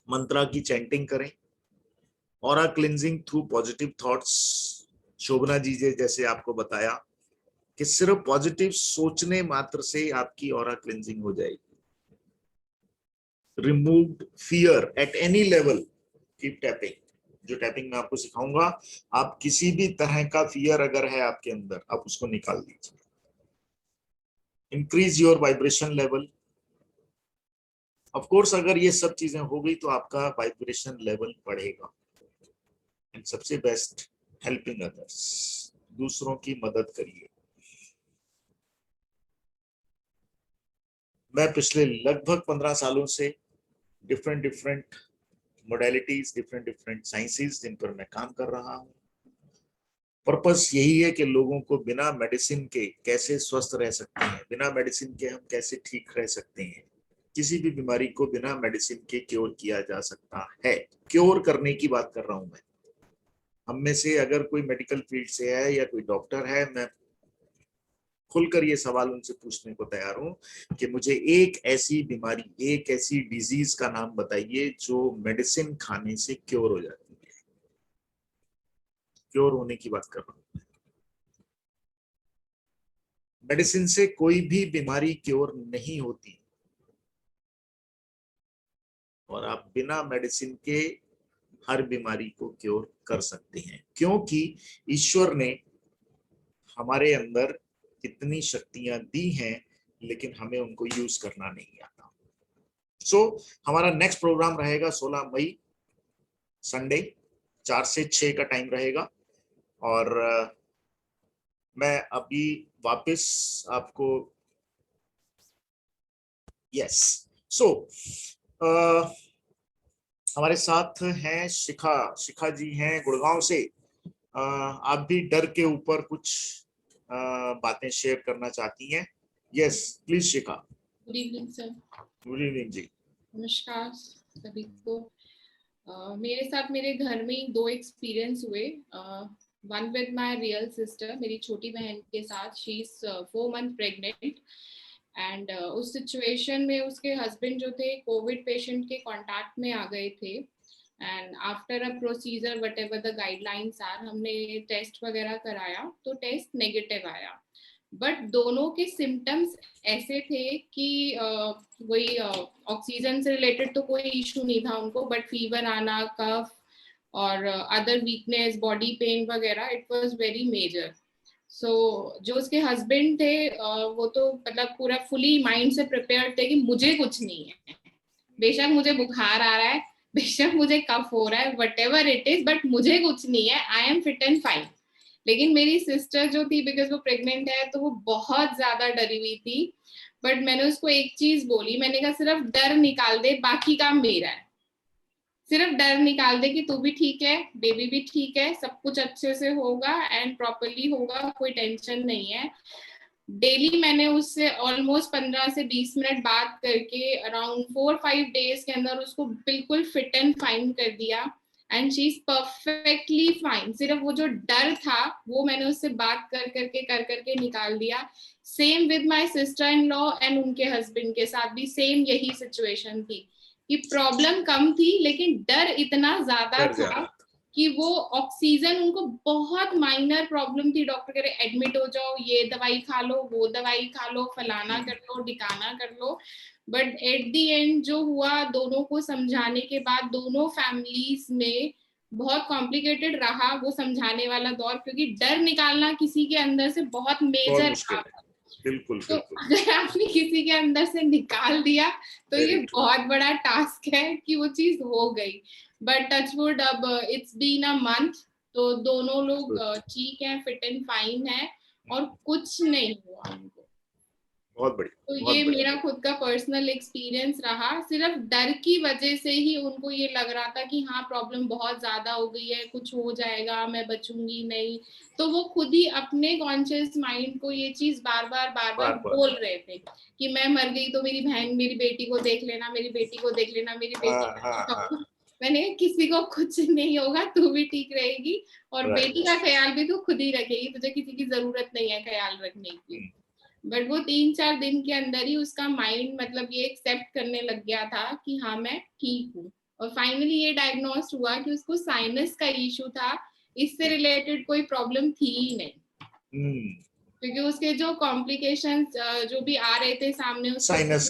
मंत्रा की चैंटिंग करें, aura cleansing through positive thoughts. Shobhana ji जैसे आपको बताया कि सिर्फ पॉजिटिव सोचने मात्र से आपकी ऑरा क्लिंजिंग हो जाएगी। Removed fear at any level, keep tapping. जो टैपिंग मैं आपको सिखाऊंगा, आप किसी भी तरह का फियर अगर है आपके अंदर, आप उसको निकाल दीजिए। Increase your vibration level. Of course अगर ये सब चीजें हो गई तो आपका वाइब्रेशन लेवल बढ़ेगा। एंड सबसे बेस्ट, हेल्पिंग अदर्स, दूसरों की मदद करिए। मैं पिछले लगभग 15 सालों से डिफरेंट मोडेलिटीज, डिफरेंट साइंसेस जिन पर मैं काम कर रहा हूं। पर्पस यही है कि लोगों को बिना मेडिसिन के कैसे स्वस्थ रह सकते हैं, बिना मेडिसिन के हम कैसे ठीक रह सकते हैं। किसी भी बीमारी को बिना मेडिसिन के क्योर किया जा सकता है। क्योर करने की बात कर रहा हूं मैं। हम में से अगर कोई मेडिकल फील्ड से है या कोई डॉक्टर है, मैं खुलकर ये सवाल उनसे पूछने को तैयार हूं कि मुझे एक ऐसी बीमारी, एक ऐसी डिजीज का नाम बताइए जो मेडिसिन खाने से क्योर हो जाती है। क्योर होने की बात कर रहा हूं। मेडिसिन से कोई भी बीमारी क्योर नहीं होती, और आप बिना मेडिसिन के हर बीमारी को क्योर कर सकते हैं, क्योंकि ईश्वर ने हमारे अंदर इतनी शक्तियां दी हैं, लेकिन हमें उनको यूज करना नहीं आता। हमारा नेक्स्ट प्रोग्राम रहेगा 16 मई, संडे, 4 से 6 का टाइम रहेगा। और मैं अभी वापस आपको हमारे साथ हैं शिखा जी हैं गुड़गांव से। आप भी डर के ऊपर कुछ बातें शेयर करना चाहती हैं? Yes please Shikha. Good evening sir. Good evening जी। नमस्कार सभी को। मेरे साथ मेरे घर में 2 एक्सपीरियंस हुए। One with my real sister, मेरी छोटी बहन के साथ। She is 4 month pregnant and उस सिचुएशन में उसके हस्बैंड जो थे कोविड पेशेंट के कांटेक्ट में आ गए थे। And after a procedure whatever the guidelines are, हमने टेस्ट वगैरह कराया तो टेस्ट नेगेटिव आया। बट दोनों के सिम्टम्स ऐसे थे कि वही ऑक्सीजन से रिलेटेड तो कोई इशू नहीं था उनको, बट फीवर आना, कफ और अदर वीकनेस, बॉडी पेन वगैरह, इट वाज वेरी मेजर। सो जो उसके हस्बैंड थे वो तो मतलब पूरा फुली माइंड से प्रिपेयर थे कि मुझे कुछ नहीं है, बेशक मुझे बुखार आ रहा है, बेशक मुझे कफ हो रहा है, व्हाटएवर इट इज, बट मुझे कुछ नहीं है, I am fit and fine. लेकिन मेरी सिस्टर जो थी, बिकॉज वो प्रेग्नेंट है, तो वो बहुत ज्यादा डरी हुई थी। बट मैंने उसको एक चीज बोली, मैंने कहा सिर्फ डर निकाल दे, बाकी काम मेरा है। सिर्फ डर निकाल दे कि तू भी ठीक है, बेबी भी ठीक है, सब कुछ अच्छे से होगा एंड प्रॉपरली होगा, कोई टेंशन नहीं है। डेली मैंने उससे ऑलमोस्ट 15 से 20 मिनट बात करके अराउंड 4-5 डेज के अंदर उसको बिल्कुल फिट एंड फाइन कर दिया and she is perfectly fine. सिर्फ वो जो डर था वो मैंने उससे बात कर करके निकाल दिया। Same with my sister in law and उनके हस्बैंड के साथ भी सेम यही सिचुएशन थी कि प्रॉब्लम कम थी लेकिन डर इतना ज्यादा था कि वो ऑक्सीजन, उनको बहुत माइनर प्रॉब्लम थी। डॉक्टर कह रहे एडमिट हो जाओ, ये दवाई खा लो, वो दवाई खा लो, फलाना कर लो, ढिकाना कर लो। बट एट द एंड जो हुआ, दोनों को समझाने के बाद दोनों फैमिलीज में बहुत कॉम्प्लिकेटेड रहा वो समझाने वाला दौर, क्योंकि डर निकालना किसी के अंदर से बहुत मेजर काम है। बिल्कुल, तो अगर आपने किसी के अंदर से निकाल दिया तो ये बहुत बड़ा टास्क है कि वो चीज हो गई। बट टचवुड अब इट्स बीन अ मंथ, तो दोनों लोग ठीक हैं, फिट एंड फाइन है और कुछ नहीं हुआ उनको। बहुत बढ़िया। तो ये मेरा खुद का पर्सनल एक्सपीरियंस रहा। सिर्फ डर की वजह से ही उनको ये लग रहा था कि हाँ प्रॉब्लम बहुत ज्यादा हो गई है, कुछ हो जाएगा, मैं बचूंगी नहीं। तो वो खुद ही अपने कॉन्शियस माइंड को ये चीज बार बार बोल रहे थे कि मैं मर गई तो मेरी बहन, मेरी बेटी को देख लेना, मेरी बेटी को देख लेना, मेरी बेटी मैंने किसी को कुछ नहीं होगा, तू भी ठीक रहेगी और बेटी का ख्याल भी तू खुद ही रखेगी, तुझे किसी की जरूरत नहीं है ख्याल रखने की। बट वो 3-4 दिन के अंदर ही उसका माइंड मतलब ये एक्सेप्ट करने लग गया था कि हाँ मैं ठीक हूँ। और फाइनली ये डायग्नोस हुआ कि उसको साइनस का इशू था, इससे रिलेटेड कोई प्रॉब्लम थी ही नहीं। क्योंकि उसके जो कॉम्प्लिकेशंस जो भी आ रहे थे सामने, साइनस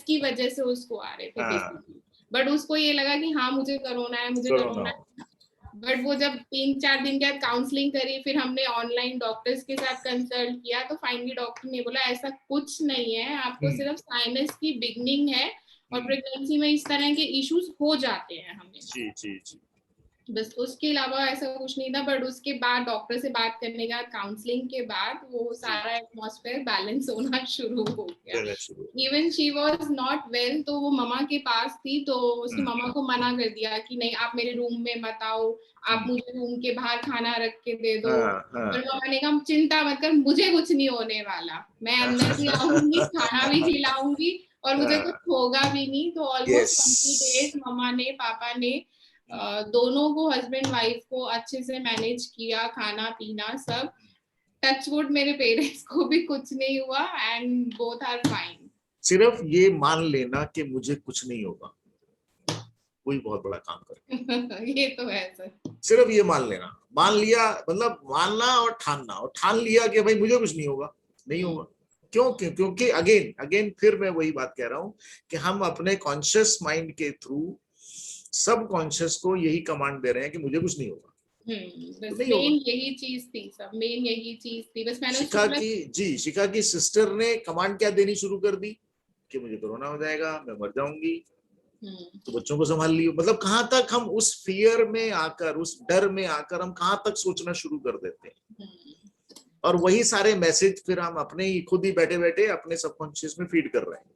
की वजह से उसको आ रहे थे बेसिकली। बट उसको ये लगा कि हाँ मुझे कोरोना है, मुझे कोरोना है। बट वो जब 3-4 दिन के बाद काउंसलिंग करी, फिर हमने ऑनलाइन डॉक्टर्स के साथ कंसल्ट किया, तो फाइनली डॉक्टर ने बोला ऐसा कुछ नहीं है, आपको सिर्फ साइनस की बिगनिंग है और प्रेगनेंसी में इस तरह के इश्यूज हो जाते हैं हमें। जी। बस उसके अलावा ऐसा कुछ नहीं था। बट उसके बाद डॉक्टर से बात करने के बाद, काउंसलिंग के बाद, वो सारा एटमॉस्फेयर बैलेंस होना शुरू हो गया। Even she was not well, तो वो ममा के पास थी, तो उसकी ममा को मना कर दिया कि नहीं आप मेरे रूम में मत आओ, आप मुझे रूम के बाहर खाना रख के दे दो। और ममा ने कहा चिंता मत कर, मुझे कुछ नहीं होने वाला, मैं अंदर भी आऊंगी, खाना भी खिलाऊंगी और मुझे कुछ होगा भी नहीं। तो ऑलमोस्ट 20 डेज ममा ने, पापा ने दोनों को, हस्बैंड वाइफ को अच्छे से मैनेज किया, खाना पीना सब। टचवुड मेरे पेरेंट्स को भी कुछ नहीं हुआ एंड बोथ आर फाइन। सिर्फ ये मान लेना कि मुझे कुछ नहीं होगा, कोई बहुत बड़ा काम कर ये तो है सर। सिर्फ ये मान लेना, मान लिया मतलब मानना और ठानना, और ठान लिया कि भाई मुझे कुछ नहीं होगा, नहीं होगा। क्योंकि अगेन फिर मैं वही बात कह रहा हूं कि हम अपने कॉन्शियस माइंड के थ्रू सब कॉन्शियस को यही कमांड दे रहे हैं कि मुझे कुछ नहीं होगा। बस मेन यही चीज थी, सब मेन यही चीज थी। बस मैंने शिखा की सिस्टर ने कमांड क्या देनी शुरू कर दी कि मुझे कोरोना हो जाएगा, मैं मर जाऊंगी, तो बच्चों को संभाल लियो। मतलब कहां तक हम उस फियर में आकर, उस डर में आकर हम कहां तक सोचना शुरू कर देते हैं, और वही सारे मैसेज फिर हम अपने ही खुद ही बैठे बैठे अपने सबकॉन्शियस में फीड कर रहे हैं।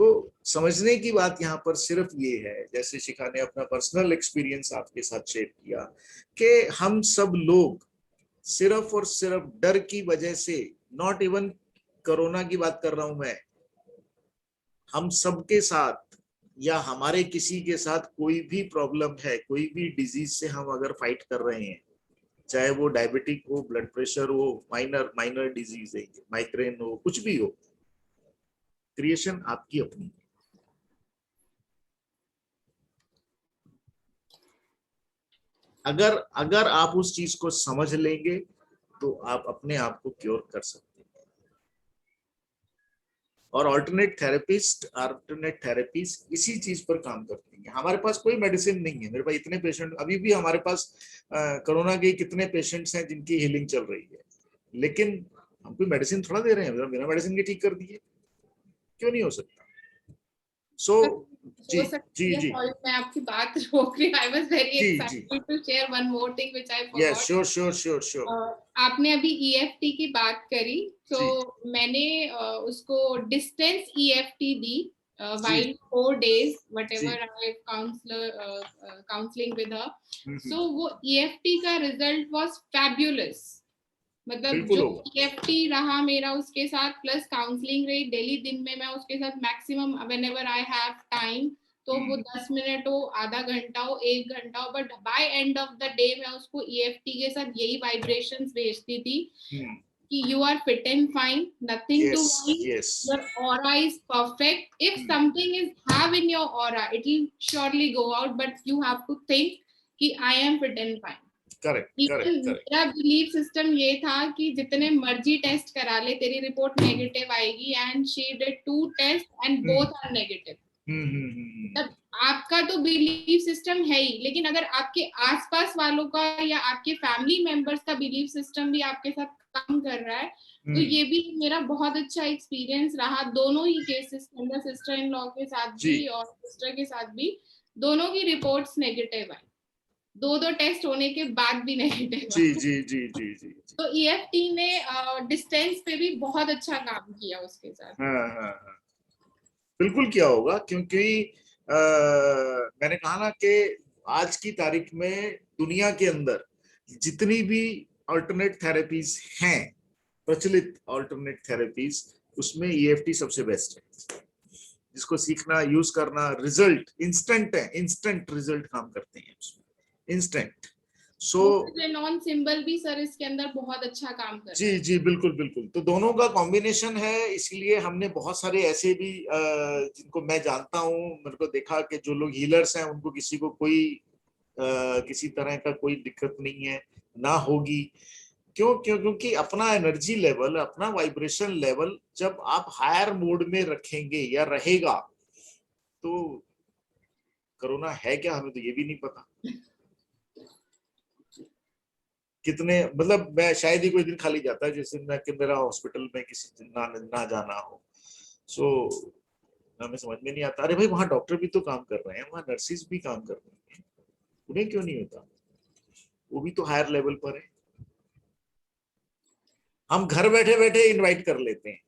तो समझने की बात यहाँ पर सिर्फ ये है, जैसे शिखा ने अपना पर्सनल एक्सपीरियंस आपके साथ शेयर किया, कि हम सब लोग सिर्फ और सिर्फ डर की वजह से, नॉट इवन कोरोना की बात कर रहा हूं मैं, हम सबके साथ या हमारे किसी के साथ कोई भी प्रॉब्लम है, कोई भी डिजीज से हम अगर फाइट कर रहे हैं, चाहे वो डायबिटिक हो, ब्लड प्रेशर हो, माइनर डिजीज है, माइग्रेन हो, कुछ भी हो, क्रिएशन आपकी अपनी है। अगर आप उस चीज को समझ लेंगे तो आप अपने आप को क्योर कर सकते हैं। और अल्टरनेट थेरेपीज इसी चीज पर काम करती हैं। हमारे पास कोई मेडिसिन नहीं है। मेरे पास इतने पेशेंट, अभी भी हमारे पास कोरोना के कितने पेशेंट्स हैं जिनकी हीलिंग चल रही है, लेकिन हम कोई मेडिसिन थोड़ा दे रहे हैं, बिना मेडिसिन के ठीक कर दिए, क्यों नहीं हो सकता। जी मैं आपकी बात रोक रही हूं। I was very excited to share one more thing which I forgot. Yes, sure. आपने अभी EFT की बात करी, तो मैंने उसको distance EFT the while 4 days, whatever I counseling with her. So वो EFT का result was fabulous. मतलब जो EFT रहा मेरा उसके साथ प्लस काउंसलिंग रही डेली, दिन में मैं उसके साथ maximum whenever I have time, तो वो 10 मिनट हो, आधा घंटा हो, 1 घंटा हो, but by end of the day मैं उसको EFT के साथ यही वाइब्रेशंस भेजती थी कि you are fit and fine, nothing to worry, your aura is perfect. If something is have in your aura, it will surely go out, but you have to think कि I am fit and fine. Correct. मेरा बिलीफ सिस्टम ये था कि जितने मर्जी टेस्ट करा ले, तेरी रिपोर्ट नेगेटिव आएगी, and she did 2 test and both are negative. तब आपका तो बिलीफ सिस्टम है ही, लेकिन अगर आपके आसपास वालों का या आपके फैमिली मेंबर्स का बिलीफ सिस्टम भी आपके साथ काम कर रहा है, तो ये भी मेरा बहुत अच्छा एक्सपीरियंस रहा दोनों ही केसेस के अंदर, सिस्टर इन लॉ के साथ भी और सिस्टर के साथ भी, दोनों की रिपोर्ट्स नेगेटिव आई, 2 टेस्ट होने के बाद भी नेगेटिव। जी। तो EFT ने डिस्टेंस पे भी बहुत अच्छा काम किया उसके साथ। हाँ, बिल्कुल किया होगा, क्योंकि मैंने कहा ना कि आज की तारीख में दुनिया के अंदर जितनी भी अल्टरनेट थेरेपीज हैं, प्रचलित अल्टरनेट थेरेपीज, उसमें EFT सबसे बेस्ट है, जिसको सीखना, यूज करना, रिजल्ट इंस्टेंट है, इंस्टेंट रिजल्ट काम करते हैं उसमें, इंस्टेंट। सो नॉन सिंबल भी सर इसके अंदर बहुत अच्छा काम कर रहा है। जी बिल्कुल। तो दोनों का कॉम्बिनेशन है, इसलिए हमने बहुत सारे ऐसे भी जिनको मैं जानता हूँ, मेरे को देखा कि जो लोग हीलर्स हैं उनको किसी को कोई किसी तरह का कोई दिक्कत नहीं है, ना होगी। क्योंकि अपना एनर्जी लेवल, अपना वाइब्रेशन लेवल जब आप हायर मोड में रखेंगे या रहेगा, तो कोरोना है क्या हमें तो ये भी नहीं पता। कितने, मतलब मैं शायद ही कोई दिन खाली जाता है जैसे मैं कि मेरा हॉस्पिटल में किसी दिन ना जाना हो। सो हमें समझ में नहीं आता, अरे भाई वहां डॉक्टर भी तो काम कर रहे हैं, वहां नर्सिस भी काम कर रहे हैं, उन्हें क्यों नहीं होता? वो भी तो हायर लेवल पर है। हम घर बैठे बैठे इनवाइट कर लेते हैं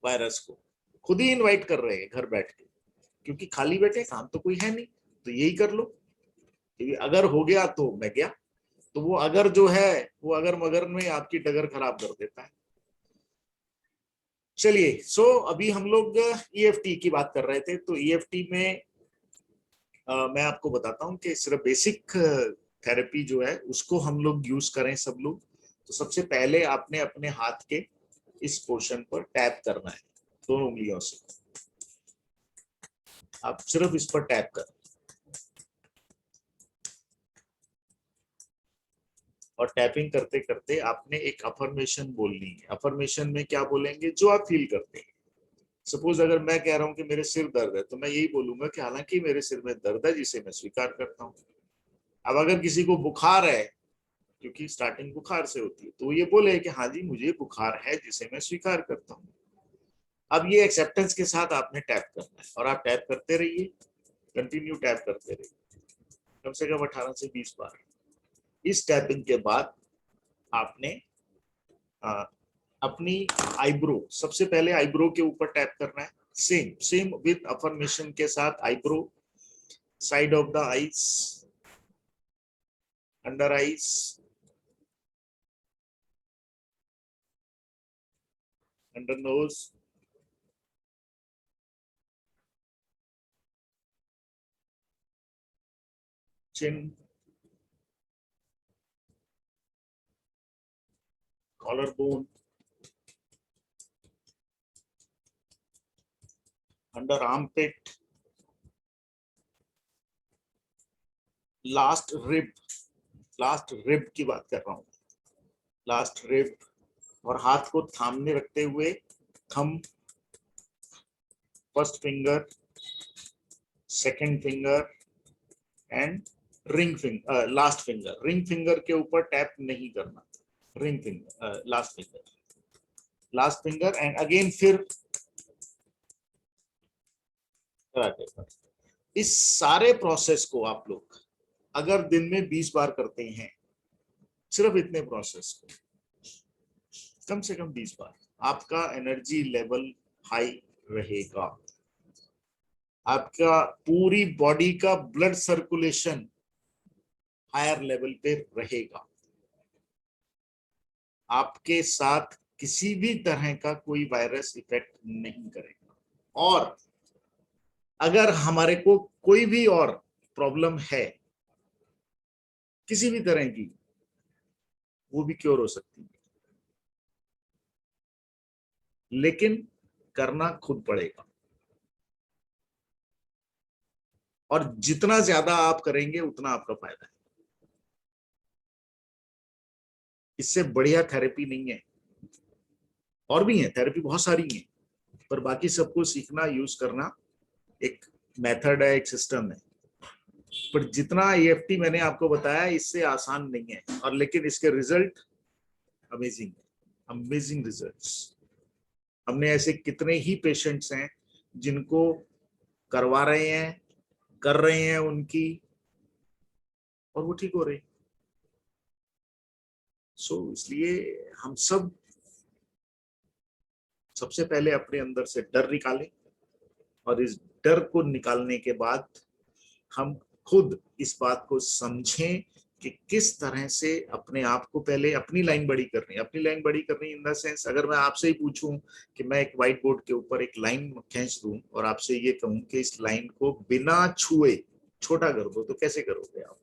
वायरस को, खुद ही इनवाइट कर रहे हैं घर बैठ के, क्योंकि खाली बैठे, काम तो कोई है नहीं, तो यही कर लो। अगर हो गया तो मैं गया, तो वो अगर जो है वो अगर मगर में आपकी डगर खराब कर देता है। चलिए, सो अभी हम लोग EFT की बात कर रहे थे, तो EFT में मैं आपको बताता हूं कि सिर्फ बेसिक थेरेपी जो है उसको हम लोग यूज करें सब लोग। तो सबसे पहले आपने अपने हाथ के इस पोर्शन पर टैप करना है, दोनों उंगलियों से आप सिर्फ इस पर टैप करें, और टैपिंग करते करते आपने एक अफर्मेशन बोलनी है। अफर्मेशन में क्या बोलेंगे? जो आप फील करते हैं। सपोज अगर मैं कह रहा हूं कि मेरे सिर दर्द है, तो मैं यही बोलूंगा कि हालांकि मेरे सिर में दर्द है जिसे मैं स्वीकार करता हूं। अब अगर किसी को बुखार है, क्योंकि स्टार्टिंग बुखार से होती है, तो ये बोले कि हाँ जी मुझे बुखार है जिसे मैं स्वीकार करता हूँ। अब ये एक्सेप्टेंस के साथ आपने टैप करना है, और आप टैप करते रहिए, कंटिन्यू टैप करते रहिए, कम से कम 18 से 20 बार। इस टैपिंग के बाद आपने अपनी आईब्रो, सबसे पहले आईब्रो के ऊपर टैप करना है, सेम विद अफर्मेशन के साथ। Eyebrow, side of the eyes, under eyes, under nose, chin, collarbone, under armpit, last rib की बात कर रहा हूं, लास्ट रिब। और हाथ को थामने रखते हुए thumb, first finger, second finger and ring finger, last finger. Ring finger के ऊपर टैप नहीं करना, ring finger, last finger and again फिर। इस सारे प्रोसेस को आप लोग अगर दिन में 20 बार करते हैं, सिर्फ इतने प्रोसेस को कम से कम 20 बार, आपका एनर्जी लेवल हाई रहेगा। आपका पूरी बॉडी का ब्लड सर्कुलेशन हायर लेवल पे रहेगा, आपके साथ किसी भी तरह का कोई वायरस इफेक्ट नहीं करेगा। और अगर हमारे को कोई भी और प्रॉब्लम है किसी भी तरह की, वो भी क्योर हो सकती है, लेकिन करना खुद पड़ेगा। और जितना ज्यादा आप करेंगे उतना आपका फायदा है। इससे बढ़िया थेरेपी नहीं है। और भी है थेरेपी, बहुत सारी है, पर बाकी सबको सीखना, यूज करना एक मेथड है, एक सिस्टम है। पर जितना EFT मैंने आपको बताया, इससे आसान नहीं है। और लेकिन इसके रिजल्ट अमेजिंग है, अमेजिंग रिजल्ट्स। हमने ऐसे कितने ही पेशेंट्स हैं जिनको करवा रहे हैं, कर रहे हैं उनकी, और वो ठीक हो रहे। इसलिए हम सब सबसे पहले अपने अंदर से डर निकालें, और इस डर को निकालने के बाद हम खुद इस बात को समझें कि किस तरह से अपने आप को पहले अपनी लाइन बड़ी करनी है। अपनी लाइन बड़ी करनी इन द सेंस, अगर मैं आपसे ही पूछूं कि मैं एक व्हाइट बोर्ड के ऊपर एक लाइन खींच दूं और आपसे ये कहूं कि इस लाइन को बिना छुए छोटा कर दो, तो कैसे करोगे आप?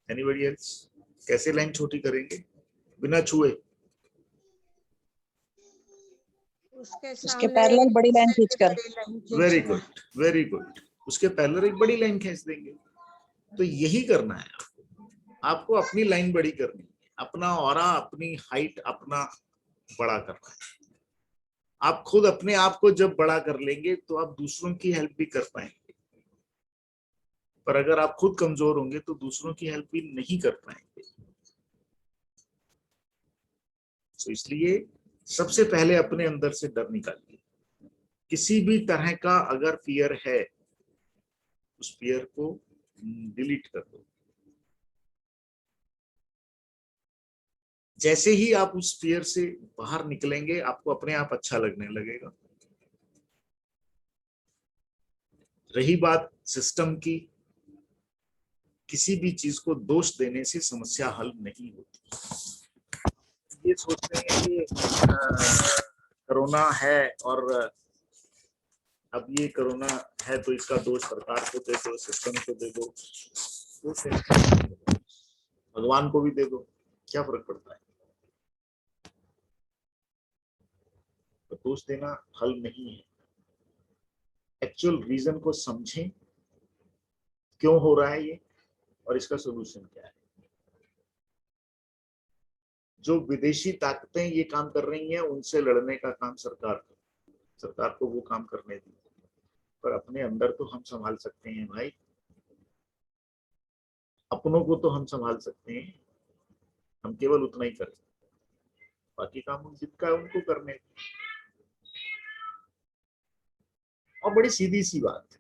Anybody else? कैसे लाइन छोटी करेंगे बिना छुए? उसके पैरेलल बड़ी लाइन खींचकर। Very good, very good. उसके पैरेलल एक बड़ी लाइन खींच देंगे। तो यही करना है आपको अपनी लाइन बड़ी करनी है, अपना ऑरा, अपनी हाइट अपना बड़ा करना है। आप खुद अपने आप को जब बड़ा कर लेंगे तो आप दूसरों की हेल्प भी कर पाएंगे। पर अगर आप खुद कमजोर होंगे तो दूसरों की हेल्प भी नहीं कर पाएंगे। तो इसलिए सबसे पहले अपने अंदर से डर निकालिए। किसी भी तरह का अगर फियर है, उस फियर को डिलीट कर दो। जैसे ही आप उस फियर से बाहर निकलेंगे, आपको अपने आप अच्छा लगने लगेगा। रही बात सिस्टम की, किसी भी चीज को दोष देने से समस्या हल नहीं होती। ये सोचते हैं कि कोरोना है और अब ये कोरोना है तो इसका दोष सरकार को दे दो, सिस्टम को दे दो, भगवान को भी दे दो, क्या फर्क पड़ता है? तो दोष देना हल नहीं है। एक्चुअल रीजन को समझें, क्यों हो रहा है ये और इसका सोल्यूशन क्या है। जो विदेशी ताकतें ये काम कर रही हैं, उनसे लड़ने का काम सरकार को वो काम करने दी। पर अपने अंदर तो हम संभाल सकते हैं भाई, अपनों को तो हम संभाल सकते हैं। हम केवल उतना ही करें, बाकी काम जिनका उनको करने। और बड़ी सीधी सी बात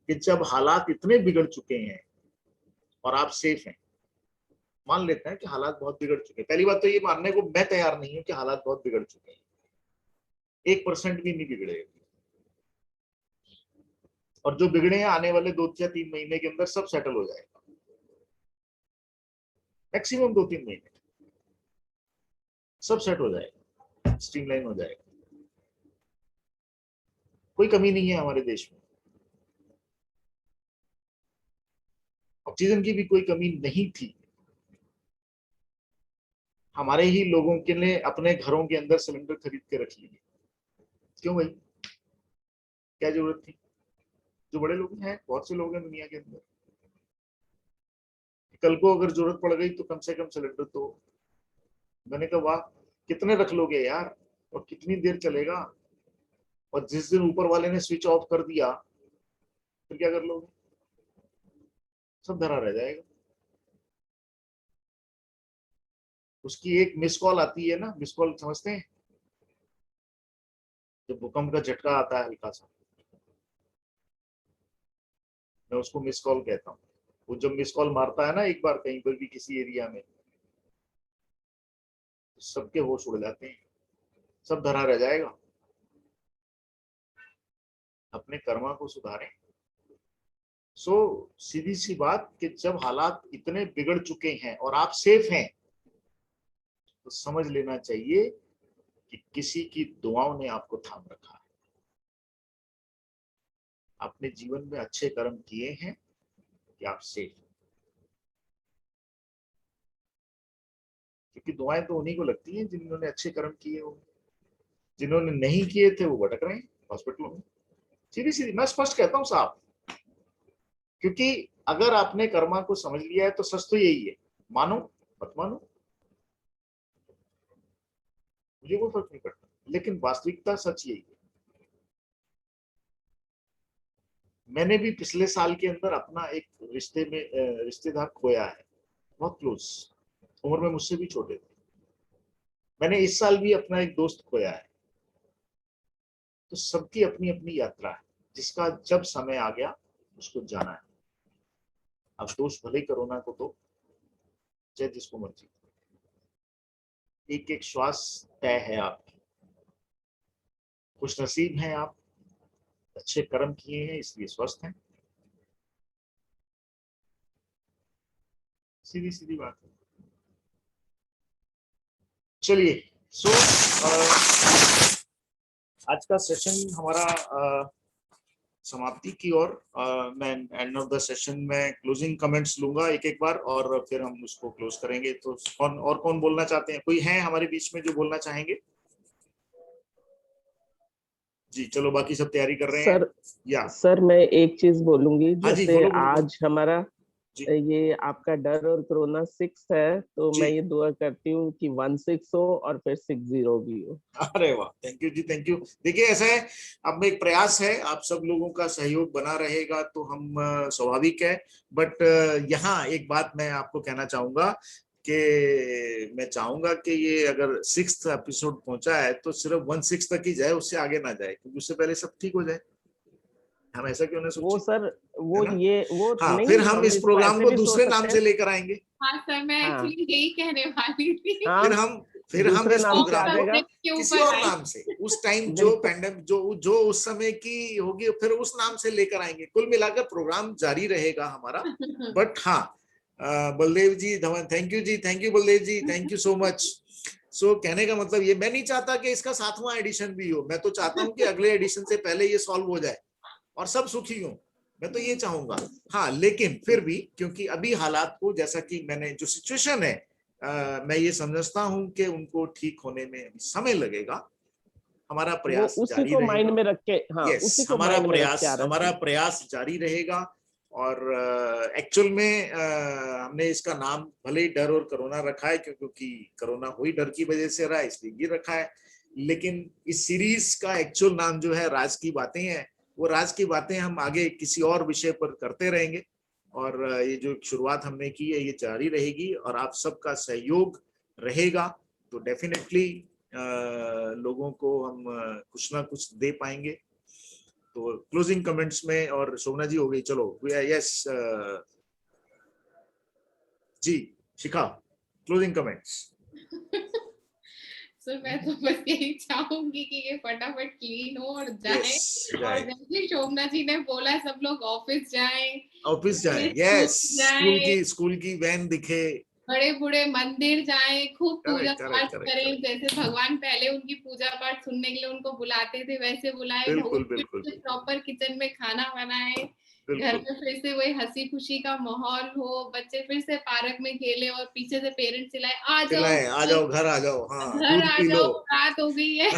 कि जब हालात इतने बिगड़ चुके हैं और आप सेफ हैं, मान लेते हैं कि हालात बहुत बिगड़ चुके हैं। पहली बात तो ये मानने को मैं तैयार नहीं हूं कि हालात बहुत बिगड़ चुके हैं। 1% भी नहीं बिगड़े। और जो बिगड़े हैं, आने वाले 2 या 3 महीने के अंदर सब सेटल हो जाएगा। मैक्सिमम 2-3 महीने सब सेट हो जाएगा, स्ट्रीमलाइन हो जाएगा। कोई कमी नहीं है हमारे देश में, ऑक्सीजन की भी कोई कमी नहीं थी। हमारे ही लोगों के लिए अपने घरों के अंदर सिलेंडर खरीद के रख लिए। क्यों भाई, क्या जरूरत थी? जो बड़े लोग हैं, बहुत से लोग हैं दुनिया के अंदर, कल को अगर जरूरत पड़ गई तो कम से कम सिलेंडर तो। मैंने कहा वाह, कितने रख लोगे यार, और कितनी देर चलेगा? और जिस दिन ऊपर वाले ने स्विच ऑफ कर दिया, फिर क्या कर लोगे? सब धरा रह जाएगा। उसकी एक मिस कॉल आती है ना, मिस कॉल समझते हैं? जब भूकंप का झटका आता है हल्का सा, मैं उसको मिस कॉल कहता हूँ। वो जब मिस कॉल मारता है ना एक बार कहीं पर भी किसी एरिया में, सबके होश उड़ जाते हैं, सब धरा रह जाएगा। अपने कर्मा को सुधारें। सीधी सी बात कि जब हालात इतने बिगड़ चुके हैं और आप सेफ हैं, तो समझ लेना चाहिए कि किसी की दुआओं ने आपको थाम रखा है। आपने जीवन में अच्छे कर्म किए हैं कि आप सेफ हैं, क्योंकि दुआएं तो उन्हीं को लगती हैं जिन्होंने अच्छे कर्म किए हो। जिन्होंने नहीं किए थे वो भटक रहे हैं हॉस्पिटलों में। सीधी सीधी मैं स्पष्ट कहता हूं साहब, क्योंकि अगर आपने कर्मा को समझ लिया है तो सच तो यही है, मानो मत मानो मुझे कोई फर्क नहीं पड़ता, लेकिन वास्तविकता सच यही है। मैंने भी पिछले साल के अंदर अपना एक रिश्तेदार खोया है, बहुत क्लोज, उम्र में मुझसे भी छोटे थे। मैंने इस साल भी अपना एक दोस्त खोया है। तो सबकी अपनी अपनी यात्रा है, जिसका जब समय आ गया उसको जाना है। अब दोष भले कोरोना को तो चाहे जिसको मर्जी, एक एक श्वास तय है आपकी। खुश नसीब हैं आप, अच्छे कर्म किए हैं इसलिए स्वस्थ हैं। सीधी सीधी बात है। चलिए, आज का सेशन हमारा समाप्ति की ओर। मैं एंड ऑफ द सेशन में क्लोजिंग कमेंट्स लूंगा एक एक बार, और फिर हम उसको क्लोज करेंगे। तो कौन बोलना चाहते हैं? कोई है हमारे बीच में जो बोलना चाहेंगे? जी चलो, बाकी सब तैयारी कर रहे हैं। सर मैं एक चीज बोलूंगी, जैसे बोलो। आज हमारा ये आपका डर और कोरोना 6 है, तो मैं ये दुआ करती हूँ कि 16 हो और फिर 60 भी हो। अरे वाह, थैंक यू जी, थैंक यू। देखिए ऐसा है, अब एक प्रयास है, आप सब लोगों का सहयोग बना रहेगा तो हम स्वाभाविक है। बट यहाँ एक बात मैं आपको कहना चाहूंगा कि मैं चाहूंगा कि ये अगर 6th एपिसोड पहुंचा है तो सिर्फ 16 तक ही जाए, उससे आगे ना जाए, क्योंकि उससे पहले सब ठीक हो जाए। हम ऐसा क्यों ना सोचें? वो सर वो हाँ, नहीं, फिर हम इस प्रोग्राम को दूसरे नाम से लेकर आएंगे। हाँ सर, मैं एक्चुअली यही कहने वाली थी। फिर हम इस प्रोग्राम को किसी और नाम से, उस टाइम जो पैंडेमिक जो उस समय की होगी, फिर उस नाम से लेकर आएंगे। कुल मिलाकर प्रोग्राम जारी रहेगा हमारा। बट हाँ, बलदेव जी धवन, थैंक यू जी, thank you Baldev ji, thank you so much. So कहने का मतलब ये, मैं नहीं चाहता कि इसका 7वां एडिशन भी हो। मैं तो चाहता हूँ कि अगले एडिशन से पहले ये सॉल्व हो जाए और सब सुखी हो। मैं तो ये चाहूंगा। हाँ, लेकिन फिर भी क्योंकि अभी हालात को, जैसा कि मैंने जो सिचुएशन है, मैं ये समझता हूं कि उनको ठीक होने में अभी समय लगेगा। हमारा प्रयास जारी रहेगा। माइंड में रख के, हाँ, उसी को हमारा प्रयास जारी रहेगा। और एक्चुअल में हमने इसका नाम भले ही डर और कोरोना रखा है, क्योंकि कोरोना हुई डर की वजह से रहा, इसलिए ये रखा है। लेकिन इस सीरीज का एक्चुअल नाम जो है राज की बातें हैं। वो राज की बातें हम आगे किसी और विषय पर करते रहेंगे, और ये जो शुरुआत हमने की है ये जारी रहेगी, और आप सबका सहयोग रहेगा तो डेफिनेटली लोगों को हम कुछ ना कुछ दे पाएंगे। तो क्लोजिंग कमेंट्स में, और शोभना जी हो गई, चलो यस जी, शिखा क्लोजिंग कमेंट्स। सर मैं तो बस यही चाहूंगी कि ये फटाफट क्लीन हो और जाए। और जैसे शोभना जी ने बोला, सब लोग ऑफिस जाएं, यस, स्कूल की वैन दिखे, बड़े बूढ़े मंदिर जाएं, खूब पूजा पाठ करें। जैसे भगवान पहले उनकी पूजा पाठ सुनने के लिए उनको बुलाते थे, वैसे बुलाए। प्रॉपर किचन में खाना बनाए, घर में फिर से वही हंसी खुशी का माहौल हो, बच्चे फिर से पार्क में खेले और पीछे से पेरेंट्स चिल्लाए, आ जाओ घर आ जाओ, हाँ, घर आ जाओ, रात हो गई है।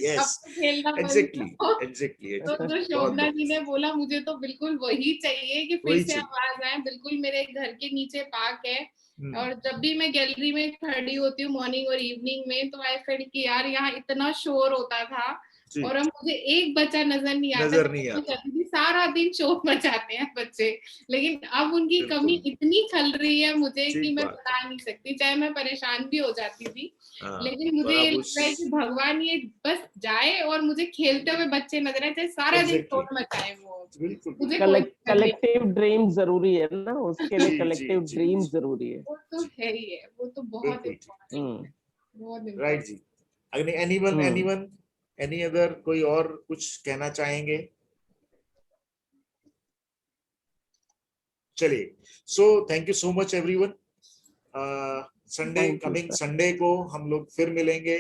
यस, खेलना एग्जैक्टली। तो शोभना जी ने बोला, मुझे तो बिल्कुल वही चाहिए कि फिर से आवाज आए। बिल्कुल मेरे घर के नीचे पार्क है, और जब भी मैं गैलरी में खड़ी होती हूँ मॉर्निंग और इवनिंग में, तो आई फील कि यार यहाँ इतना शोर होता था और अब मुझे एक बच्चा नजर नहीं आता। सारा दिन शोर मचाते हैं बच्चे, लेकिन अब उनकी कमी इतनी खल रही है मुझे कि मैं बता नहीं सकती। चाहे मैं परेशान भी हो जाती थी, लेकिन मुझे ये लगता है कि भगवान ये बस जाए और मुझे खेलते हुए बच्चे नजर आए, चाहे सारा दिन शोर मचाए वो। कलेक्टिव ड्रीम जरूरी है ना, उसके लिए कलेक्टिव ड्रीम जरूरी है। वो तो है ही है, वो तो बहुत इम्पोर्टेंट है, बहुत राइट जी। एनीवन एनी अदर, कोई और कुछ कहना चाहेंगे? चलिए, so thank you so much everyone. Sunday, coming Sunday को हम लोग फिर मिलेंगे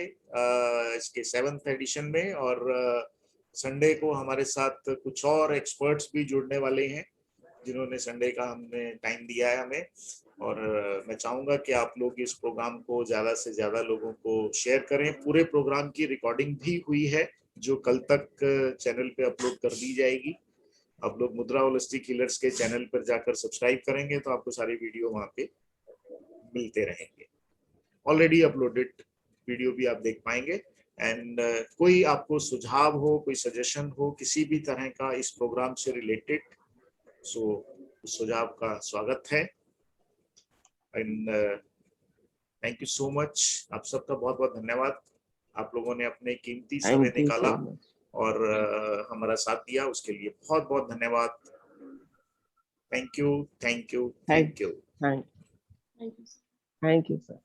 इसके 7th एडिशन में, और संडे को हमारे साथ कुछ और एक्सपर्ट्स भी जुड़ने वाले हैं जिन्होंने संडे का हमने टाइम दिया है हमें। और मैं चाहूंगा कि आप लोग इस प्रोग्राम को ज्यादा से ज्यादा लोगों को शेयर करें। पूरे प्रोग्राम की रिकॉर्डिंग भी हुई है जो कल तक चैनल पे अपलोड कर दी जाएगी। आप लोग मुद्रा होलिस्टिक हीलर्स के चैनल पर जाकर सब्सक्राइब करेंगे तो आपको सारी वीडियो वहां पे मिलते रहेंगे। ऑलरेडी अपलोडेड वीडियो भी आप देख पाएंगे। एंड कोई आपको सुझाव हो, कोई सजेशन हो किसी भी तरह का इस प्रोग्राम से रिलेटेड, सो उस सुझाव का स्वागत है। And thank you so much, आप सबका बहुत बहुत धन्यवाद। आप लोगों ने अपने कीमती समय निकाला और हमारा साथ दिया, उसके लिए बहुत बहुत धन्यवाद। Thank you, thank you, thank you, thank you sir.